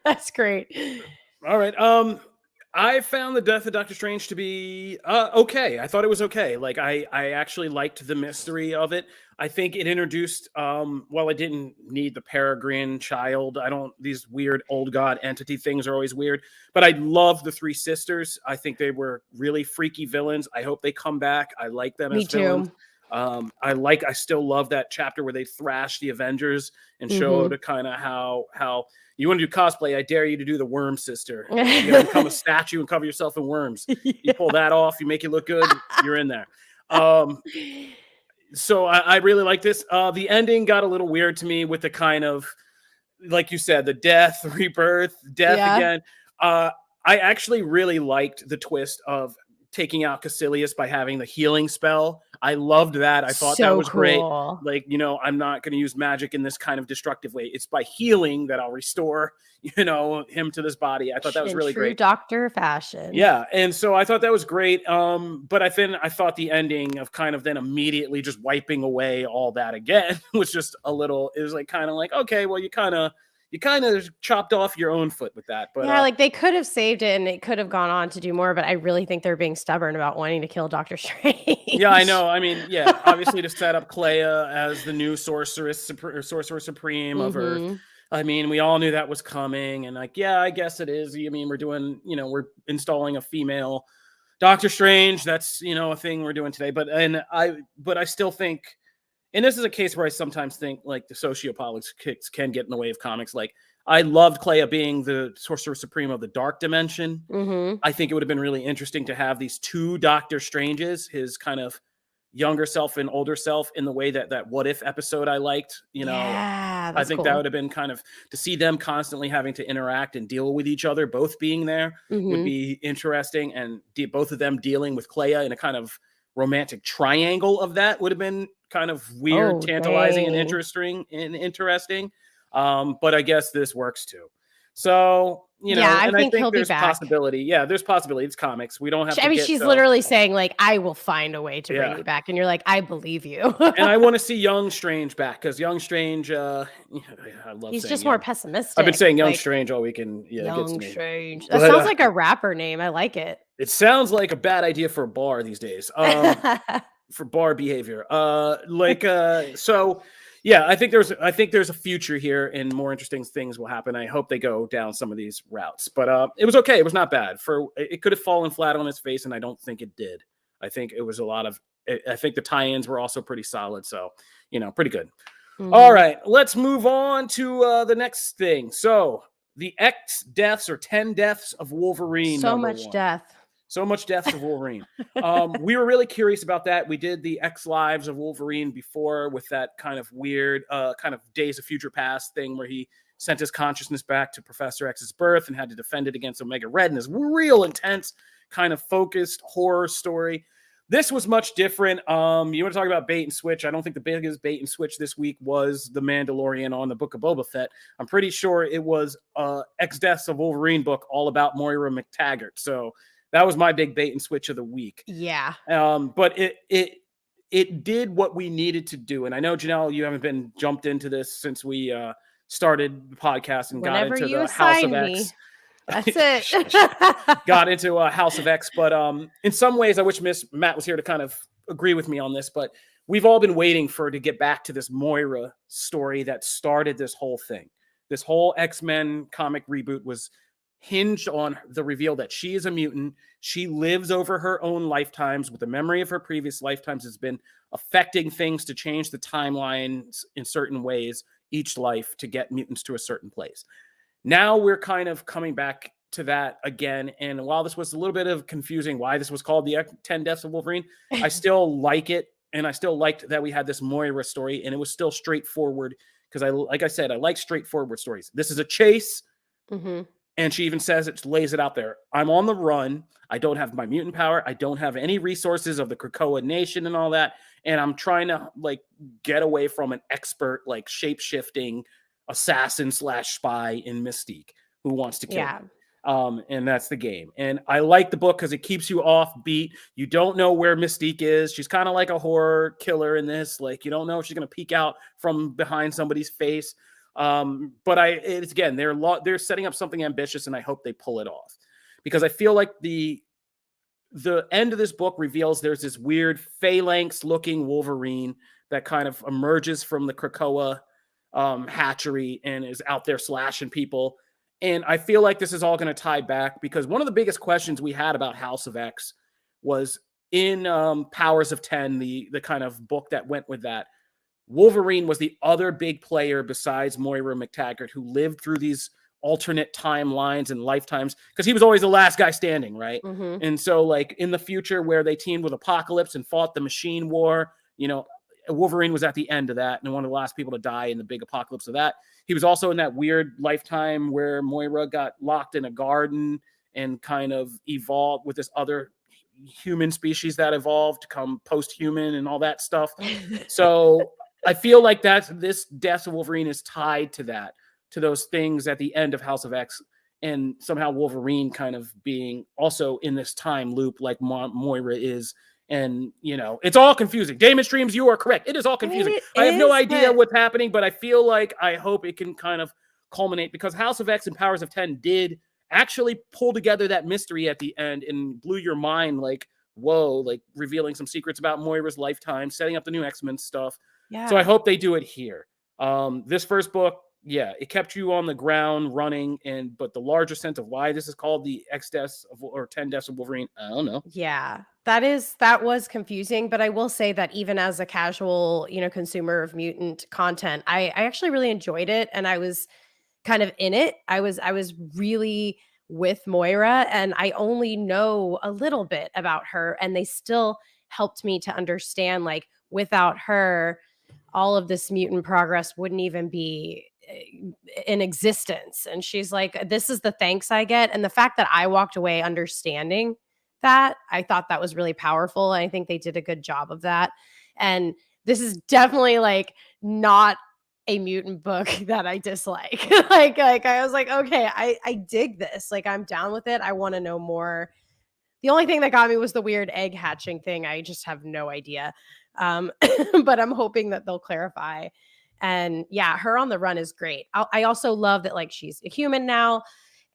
That's great. All right. I found the death of Doctor Strange to be okay. I thought it was okay. Like I actually liked the mystery of it. I think it introduced well, I didn't need the Peregrine child. I don't these weird old god entity things are always weird. But I love the three sisters. I think they were really freaky villains. I hope they come back. I like them Me as villains. too. I still love that chapter where they thrashed the Avengers and showed kind of how you want to do cosplay. I dare you to do the worm sister. You gotta become a statue and cover yourself in worms. You pull that off, you make it look good, you're in there. So I really like this. The ending got a little weird to me with the kind of, like you said, the death, rebirth, death again. I actually really liked the twist of taking out Caecilius by having the healing spell. I loved that. I thought that was great. Like, I'm not going to use magic in this kind of destructive way. It's by healing that I'll restore, him to this body. I thought that was really great. Doctor fashion. Yeah. And so I thought that was great. But I thought the ending of kind of then immediately just wiping away all that again was just it was like kind of like, okay, well, you kind of chopped off your own foot with that. But yeah, like they could have saved it and it could have gone on to do more, but I really think they're being stubborn about wanting to kill Doctor Strange. Yeah, I know. I mean, yeah, obviously to set up Clea as the new Sorcerer Supreme of Earth. I mean, we all knew that was coming, and like, yeah, I guess it is. I mean, we're doing, we're installing a female Doctor Strange. That's a thing we're doing today. But I still think. And this is a case where I sometimes think like the sociopolitics can get in the way of comics. Like I loved Clea being the Sorcerer Supreme of the Dark Dimension. I think it would have been really interesting to have these two Doctor Stranges, his kind of younger self and older self, in the way that What If episode I liked. I think cool. that would have been kind of to see them constantly having to interact and deal with each other, both being there would be interesting. And both of them dealing with Clea in a kind of romantic triangle of that would have been kind of weird, tantalizing, and interesting. But I guess this works too. So, I think he'll there's be back. possibility. Yeah, there's possibility. It's comics. We don't have to she's literally saying like, I will find a way to bring you back. And you're like, I believe you. And I want to see Young Strange back because Young Strange, I love he's just more pessimistic. I've been saying Young Strange all weekend. Yeah, Young Strange. That sounds like a rapper name. I like it. It sounds like a bad idea for a bar these days. For bar behavior. So yeah, I think there's a future here and more interesting things will happen. I hope they go down some of these routes. But it was okay. It was not bad. It could have fallen flat on its face, and I don't think it did. I think it was I think the tie-ins were also pretty solid. So, pretty good. All right, let's move on to the next thing. So the X deaths or 10 deaths of Wolverine. So much death. So much deaths of Wolverine. We were really curious about that. We did the X Lives of Wolverine before with that kind of weird kind of Days of Future Past thing where he sent his consciousness back to Professor X's birth and had to defend it against Omega Red in this real intense kind of focused horror story. This was much different. You want to talk about bait and switch? I don't think the biggest bait and switch this week was the Mandalorian on the Book of Boba Fett. I'm pretty sure it was X Deaths of Wolverine book all about Moira McTaggart. So that was my big bait and switch of the week. Yeah. But it did what we needed to do. And I know, Janelle, you haven't been jumped into this since we started the podcast and got into the House of X. That's it. Got into a House of X. But in some ways, I wish Matt was here to kind of agree with me on this. But we've all been waiting to get back to this Moira story that started this whole thing. This whole X-Men comic reboot was hinged on the reveal that she is a mutant. She lives over her own lifetimes with the memory of her previous lifetimes has been affecting things to change the timelines in certain ways each life to get mutants to a certain place. Now we're kind of coming back to that again. And while this was a little bit of confusing why this was called the 10 Deaths of Wolverine, I still like it. And I still liked that we had this Moira story and it was still straightforward because like I said, I like straightforward stories. This is a chase. And she even says it, lays it out there. I'm on the run. I don't have my mutant power. I don't have any resources of the Krakoa Nation and all that. And I'm trying to get away from an expert, shape-shifting assassin / spy in Mystique who wants to kill me. And that's the game. And I like the book because it keeps you off beat. You don't know where Mystique is. She's kind of like a horror killer in this. You don't know if she's going to peek out from behind somebody's face. But it's again, they're setting up something ambitious, and I hope they pull it off. because I feel like the end of this book reveals there's this weird phalanx looking Wolverine that kind of emerges from the Krakoa hatchery and is out there slashing people. And I feel like this is all going to tie back, because one of the biggest questions we had about House of X was in Powers of 10, the kind of book that went with that. Wolverine was the other big player besides Moira McTaggart, who lived through these alternate timelines and lifetimes, because he was always the last guy standing, right? Mhm. And so, like, in the future where they teamed with Apocalypse and fought the Machine War, you know, Wolverine was at the end of that and one of the last people to die in the big apocalypse of that. He was also in that weird lifetime where Moira got locked in a garden and kind of evolved with this other human species that evolved to come post-human and all that stuff. So I feel like this Death of Wolverine is tied to that, to those things at the end of House of X, and somehow Wolverine kind of being also in this time loop like Moira is. And, you know, it's all confusing. Damon Streams, you are correct. It is all confusing. I have no idea what's happening, but I feel like I hope it can kind of culminate, because House of X and Powers of 10 did actually pull together that mystery at the end and blew your mind, like, whoa, like revealing some secrets about Moira's lifetime, setting up the new X-Men stuff. Yeah. So I hope they do it here. This first book, yeah, it kept you on the ground running, but the larger sense of why this is called the X Deaths or 10 Deaths of Wolverine, I don't know. Yeah, that was confusing, but I will say that even as a casual, consumer of mutant content, I actually really enjoyed it, and I was kind of in it. I was really with Moira, and I only know a little bit about her, and they still helped me to understand, like, without her, all of this mutant progress wouldn't even be in existence. And she's like, this is the thanks I get. And the fact that I walked away understanding that, I thought that was really powerful. And I think they did a good job of that. And this is definitely like not a mutant book that I dislike. like I was like, okay, I dig this. Like, I'm down with it. I want to know more. The only thing that got me was the weird egg hatching thing. I just have no idea. But I'm hoping that they'll clarify. And yeah, her on the run is great. I also love that, like, she's a human now,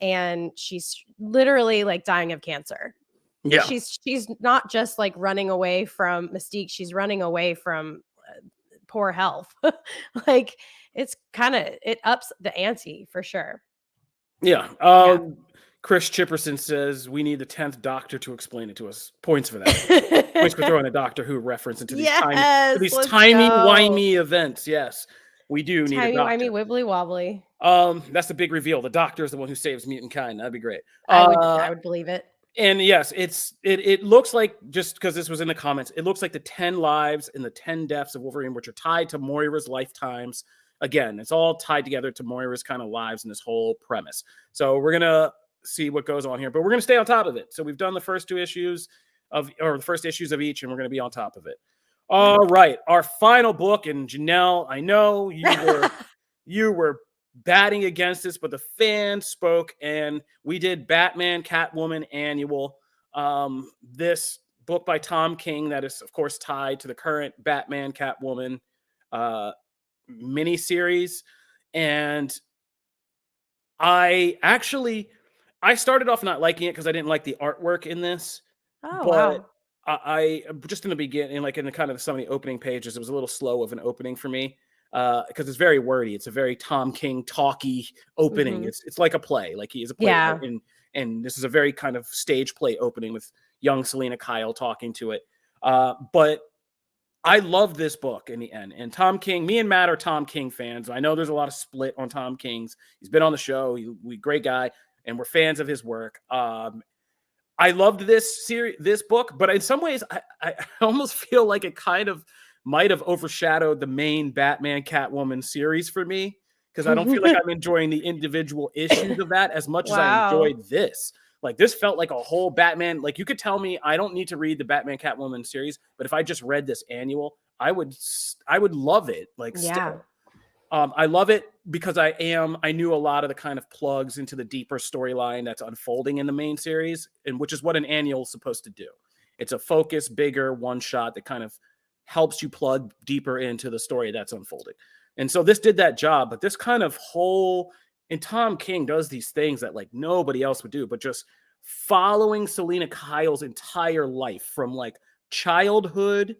and she's literally like dying of cancer. Yeah. She's not just like running away from Mystique. She's running away from poor health. Like, it ups the ante for sure. Yeah. Chris Chipperson says we need the 10th Doctor to explain it to us. Points for that. Points for throwing a Doctor Who reference into these timey-wimey events. Yes, we do need a Doctor. Timey-wimey, wibbly-wobbly. That's the big reveal. The Doctor is the one who saves mutant kind. That'd be great. I would believe it. And yes, it looks like, just because this was in the comments, it looks like the 10 lives and the 10 deaths of Wolverine, which are tied to Moira's lifetimes. Again, it's all tied together to Moira's kind of lives in this whole premise. So we're going to see what goes on here, but we're going to stay on top of it. So we've done the first the first issues of each, and we're going to be on top of it. All right. Our final book, and Janelle, I know you were batting against this, but the fans spoke, and we did Batman Catwoman Annual. This book by Tom King that is, of course, tied to the current Batman Catwoman miniseries. And I started off not liking it because I didn't like the artwork in this. Oh, but wow. I just in the beginning, like in the kind of some of the opening pages, it was a little slow of an opening for me because it's very wordy. It's a very Tom King talky opening. Mhm. It's like a play, like he is a play. Yeah. And this is a very kind of stage play opening with young Selena Kyle talking to it. But I love this book in the end. And Tom King, me and Matt are Tom King fans. I know there's a lot of split on Tom King's. He's been on the show. He's a great guy, and we're fans of his work. I loved this book, but in some ways, I almost feel like it kind of might have overshadowed the main Batman Catwoman series for me, because I don't feel like I'm enjoying the individual issues of that as much as I enjoyed this. Like, this felt like a whole Batman. Like, you could tell me I don't need to read the Batman Catwoman series, but if I just read this annual, I would love it. Like, still. I love it because I knew a lot of the kind of plugs into the deeper storyline that's unfolding in the main series, and which is what an annual is supposed to do. It's a focused, bigger one shot that kind of helps you plug deeper into the story that's unfolding. And so this did that job, but this kind of whole, and Tom King does these things that like nobody else would do, but just following Selena Kyle's entire life from like childhood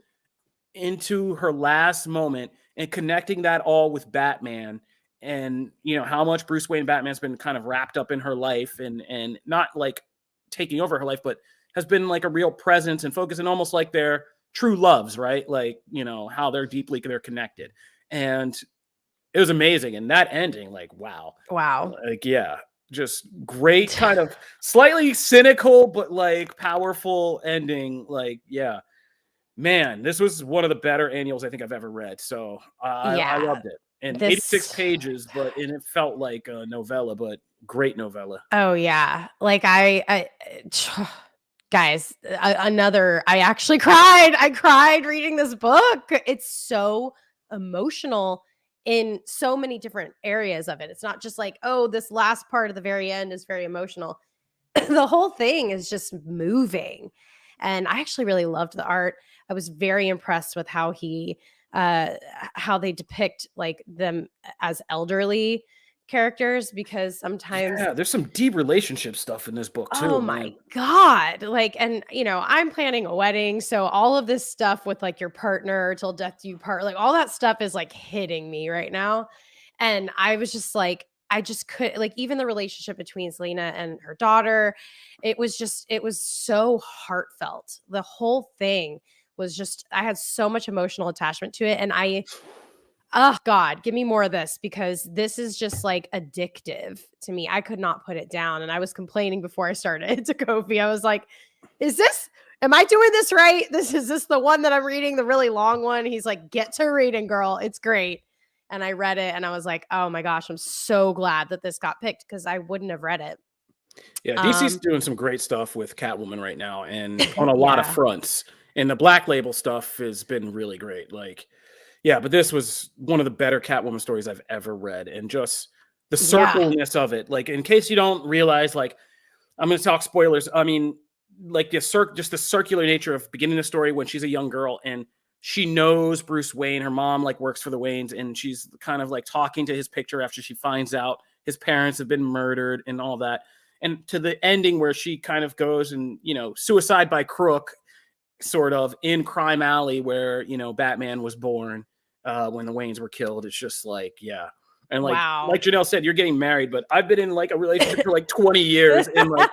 into her last moment and connecting that all with Batman, and how much Bruce Wayne Batman's been kind of wrapped up in her life, and not like taking over her life, but has been like a real presence and focus, and almost like their true loves, right? Like, how they're connected. And it was amazing. And that ending, like, wow. Like, yeah, just great, kind of slightly cynical, but like powerful ending. Like, yeah, man, this was one of the better annuals I think I've ever read. So I loved it. And 86 pages, and it felt like a novella, but great novella. Oh yeah. Like guys, I actually cried. I cried reading this book. It's so emotional in so many different areas of it. It's not just like, oh, this last part of the very end is very emotional. The whole thing is just moving. And I actually really loved the art. I was very impressed with how they depict like them as elderly characters, because sometimes there's some deep relationship stuff in this book too. Oh my God. Like, and I'm planning a wedding, so all of this stuff with like your partner till death do you part, like all that stuff is like hitting me right now. And I was just like, I just could, like, even the relationship between Selena and her daughter, it was so heartfelt. The whole thing was just, I had so much emotional attachment to it. And oh God, give me more of this, because this is just like addictive to me. I could not put it down. And I was complaining before I started to Kofi. I was like, am I doing this right? Is this the one that I'm reading, the really long one? He's like, get to reading, girl. It's great. And I read it and I was like, oh my gosh, I'm so glad that this got picked, because I wouldn't have read it. Yeah, DC's doing some great stuff with Catwoman right now, and on a lot of fronts. And the Black Label stuff has been really great. Like, yeah, but this was one of the better Catwoman stories I've ever read, and just the circleness of it. Like, in case you don't realize, like, I'm going to talk spoilers. I mean, like just the circular nature of beginning the story when she's a young girl and she knows Bruce Wayne. Her mom like works for the Waynes, and she's kind of like talking to his picture after she finds out his parents have been murdered and all that. And to the ending where she kind of goes and, suicide by crook, sort of in Crime Alley where, Batman was born when the Waynes were killed. It's just like, yeah. And like Janelle said, you're getting married, but I've been in like a relationship for like 20 years. And like,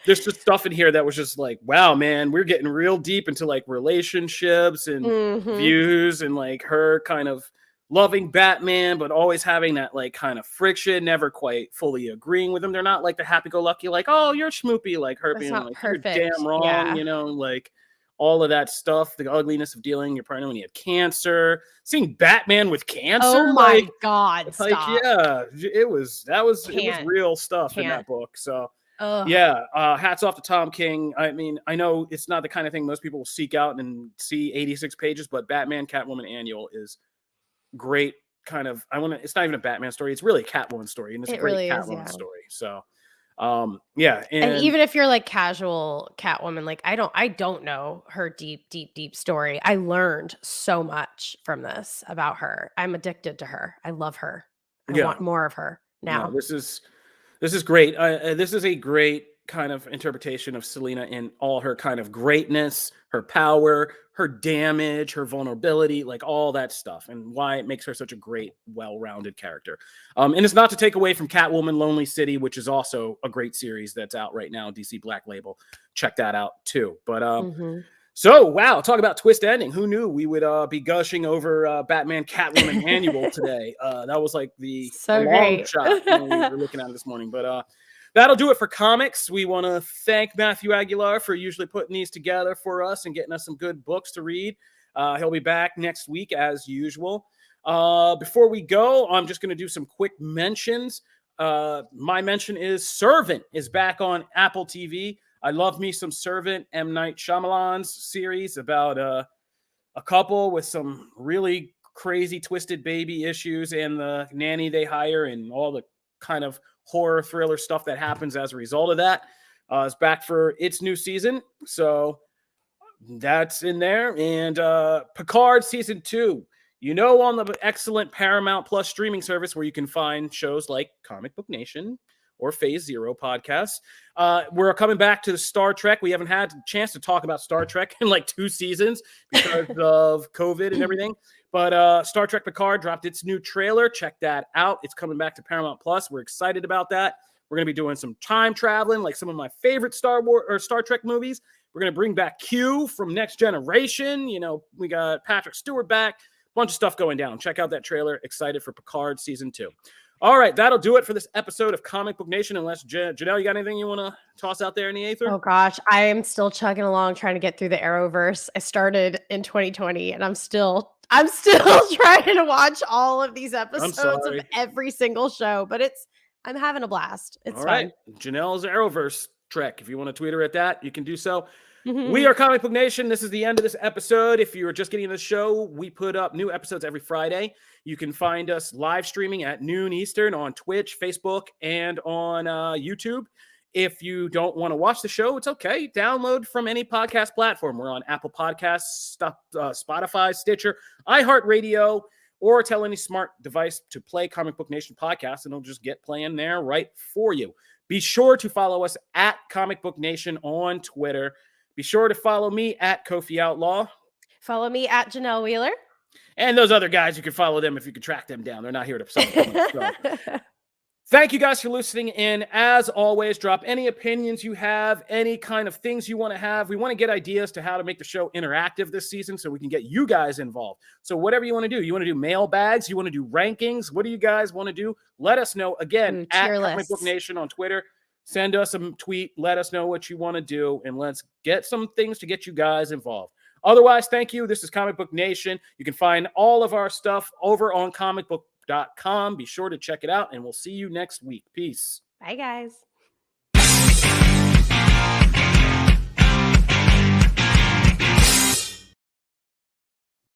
there's just stuff in here that was just like, wow, man, we're getting real deep into like relationships and views, and like her kind of loving Batman, but always having that like kind of friction, never quite fully agreeing with him. They're not like the happy-go-lucky, like, oh, you're schmoopy, like her being like, perfect. You're damn wrong, like all of that stuff, the ugliness of dealing with your partner when you have cancer, seeing Batman with cancer. Oh my God, stop. Like, yeah, it was real stuff in that book. So yeah, hats off to Tom King. I mean, I know it's not the kind of thing most people will seek out and see 86 pages, but Batman Catwoman Annual is great. Kind of, it's not even a Batman story, it's really a Catwoman story, and it's a great really Catwoman story. So yeah, and even if you're like casual Catwoman, like I don't know her deep story. I learned so much from this about her. I'm addicted to her. I love her. I want more of her now. No, this is great. This is a great kind of interpretation of Selena in all her kind of greatness, her power, her damage, her vulnerability, like all that stuff, and why it makes her such a great, well-rounded character. And it's not to take away from Catwoman Lonely City, which is also a great series that's out right now, DC Black Label. Check that out too. But so, wow, talk about twist ending. Who knew we would be gushing over Batman Catwoman Annual today? That was like the long shot when we were looking at it this morning. But that'll do it for comics. We want to thank Matthew Aguilar for usually putting these together for us and getting us some good books to read. He'll be back next week as usual. Before we go, I'm just going to do some quick mentions. My mention is Servant is back on Apple TV. I love me some Servant, M. Night Shyamalan's series about a couple with some really crazy twisted baby issues and the nanny they hire and all the kind of horror thriller stuff that happens as a result of that. It's back for its new season. So that's in there. And Picard season 2, on the excellent Paramount Plus streaming service where you can find shows like Comic Book Nation, or Phase Zero podcasts. We're coming back to the Star Trek. We haven't had a chance to talk about Star Trek in like 2 seasons because of COVID and everything. But Star Trek Picard dropped its new trailer. Check that out. It's coming back to Paramount Plus. We're excited about that. We're going to be doing some time traveling, like some of my favorite Star Trek movies. We're going to bring back Q from Next Generation. You know, we got Patrick Stewart back. Bunch of stuff going down. Check out that trailer. Excited for Picard Season 2. All right, that'll do it for this episode of Comic Book Nation. Unless, Janelle, you got anything you want to toss out there in the aether? Oh gosh, I am still chugging along trying to get through the Arrowverse. I started in 2020 and I'm still trying to watch all of these episodes of every single show, but I'm having a blast. It's all fun. right. Janelle's Arrowverse Trek. If you want to tweet her at that, you can do so. We are Comic Book Nation. This is the end of this episode. If you're just getting the show, we put up new episodes every Friday. You can find us live streaming at noon Eastern on Twitch, Facebook, and on YouTube. If you don't want to watch the show, it's okay. Download from any podcast platform. We're on Apple Podcasts, Spotify, Stitcher, iHeartRadio, or tell any smart device to play Comic Book Nation podcast, and it'll just get playing there right for you. Be sure to follow us at Comic Book Nation on Twitter. Be sure to follow me at Kofi Outlaw. Follow me at Janelle Wheeler. And those other guys, you can follow them if you can track them down. They're not here to so. Thank you guys for listening in. As always, drop any opinions you have, any kind of things you want to have. We want to get ideas to how to make the show interactive this season so we can get you guys involved. So whatever you want to do. You want to do mailbags? You want to do rankings? What do you guys want to do? Let us know. Again, at Comic Book Nation on Twitter. Send us a tweet. Let us know what you want to do, and let's get some things to get you guys involved. Otherwise, thank you. This is Comic Book Nation. You can find all of our stuff over on Comicbook.com. Be sure to check it out, and we'll see you next week. Peace. Bye, guys.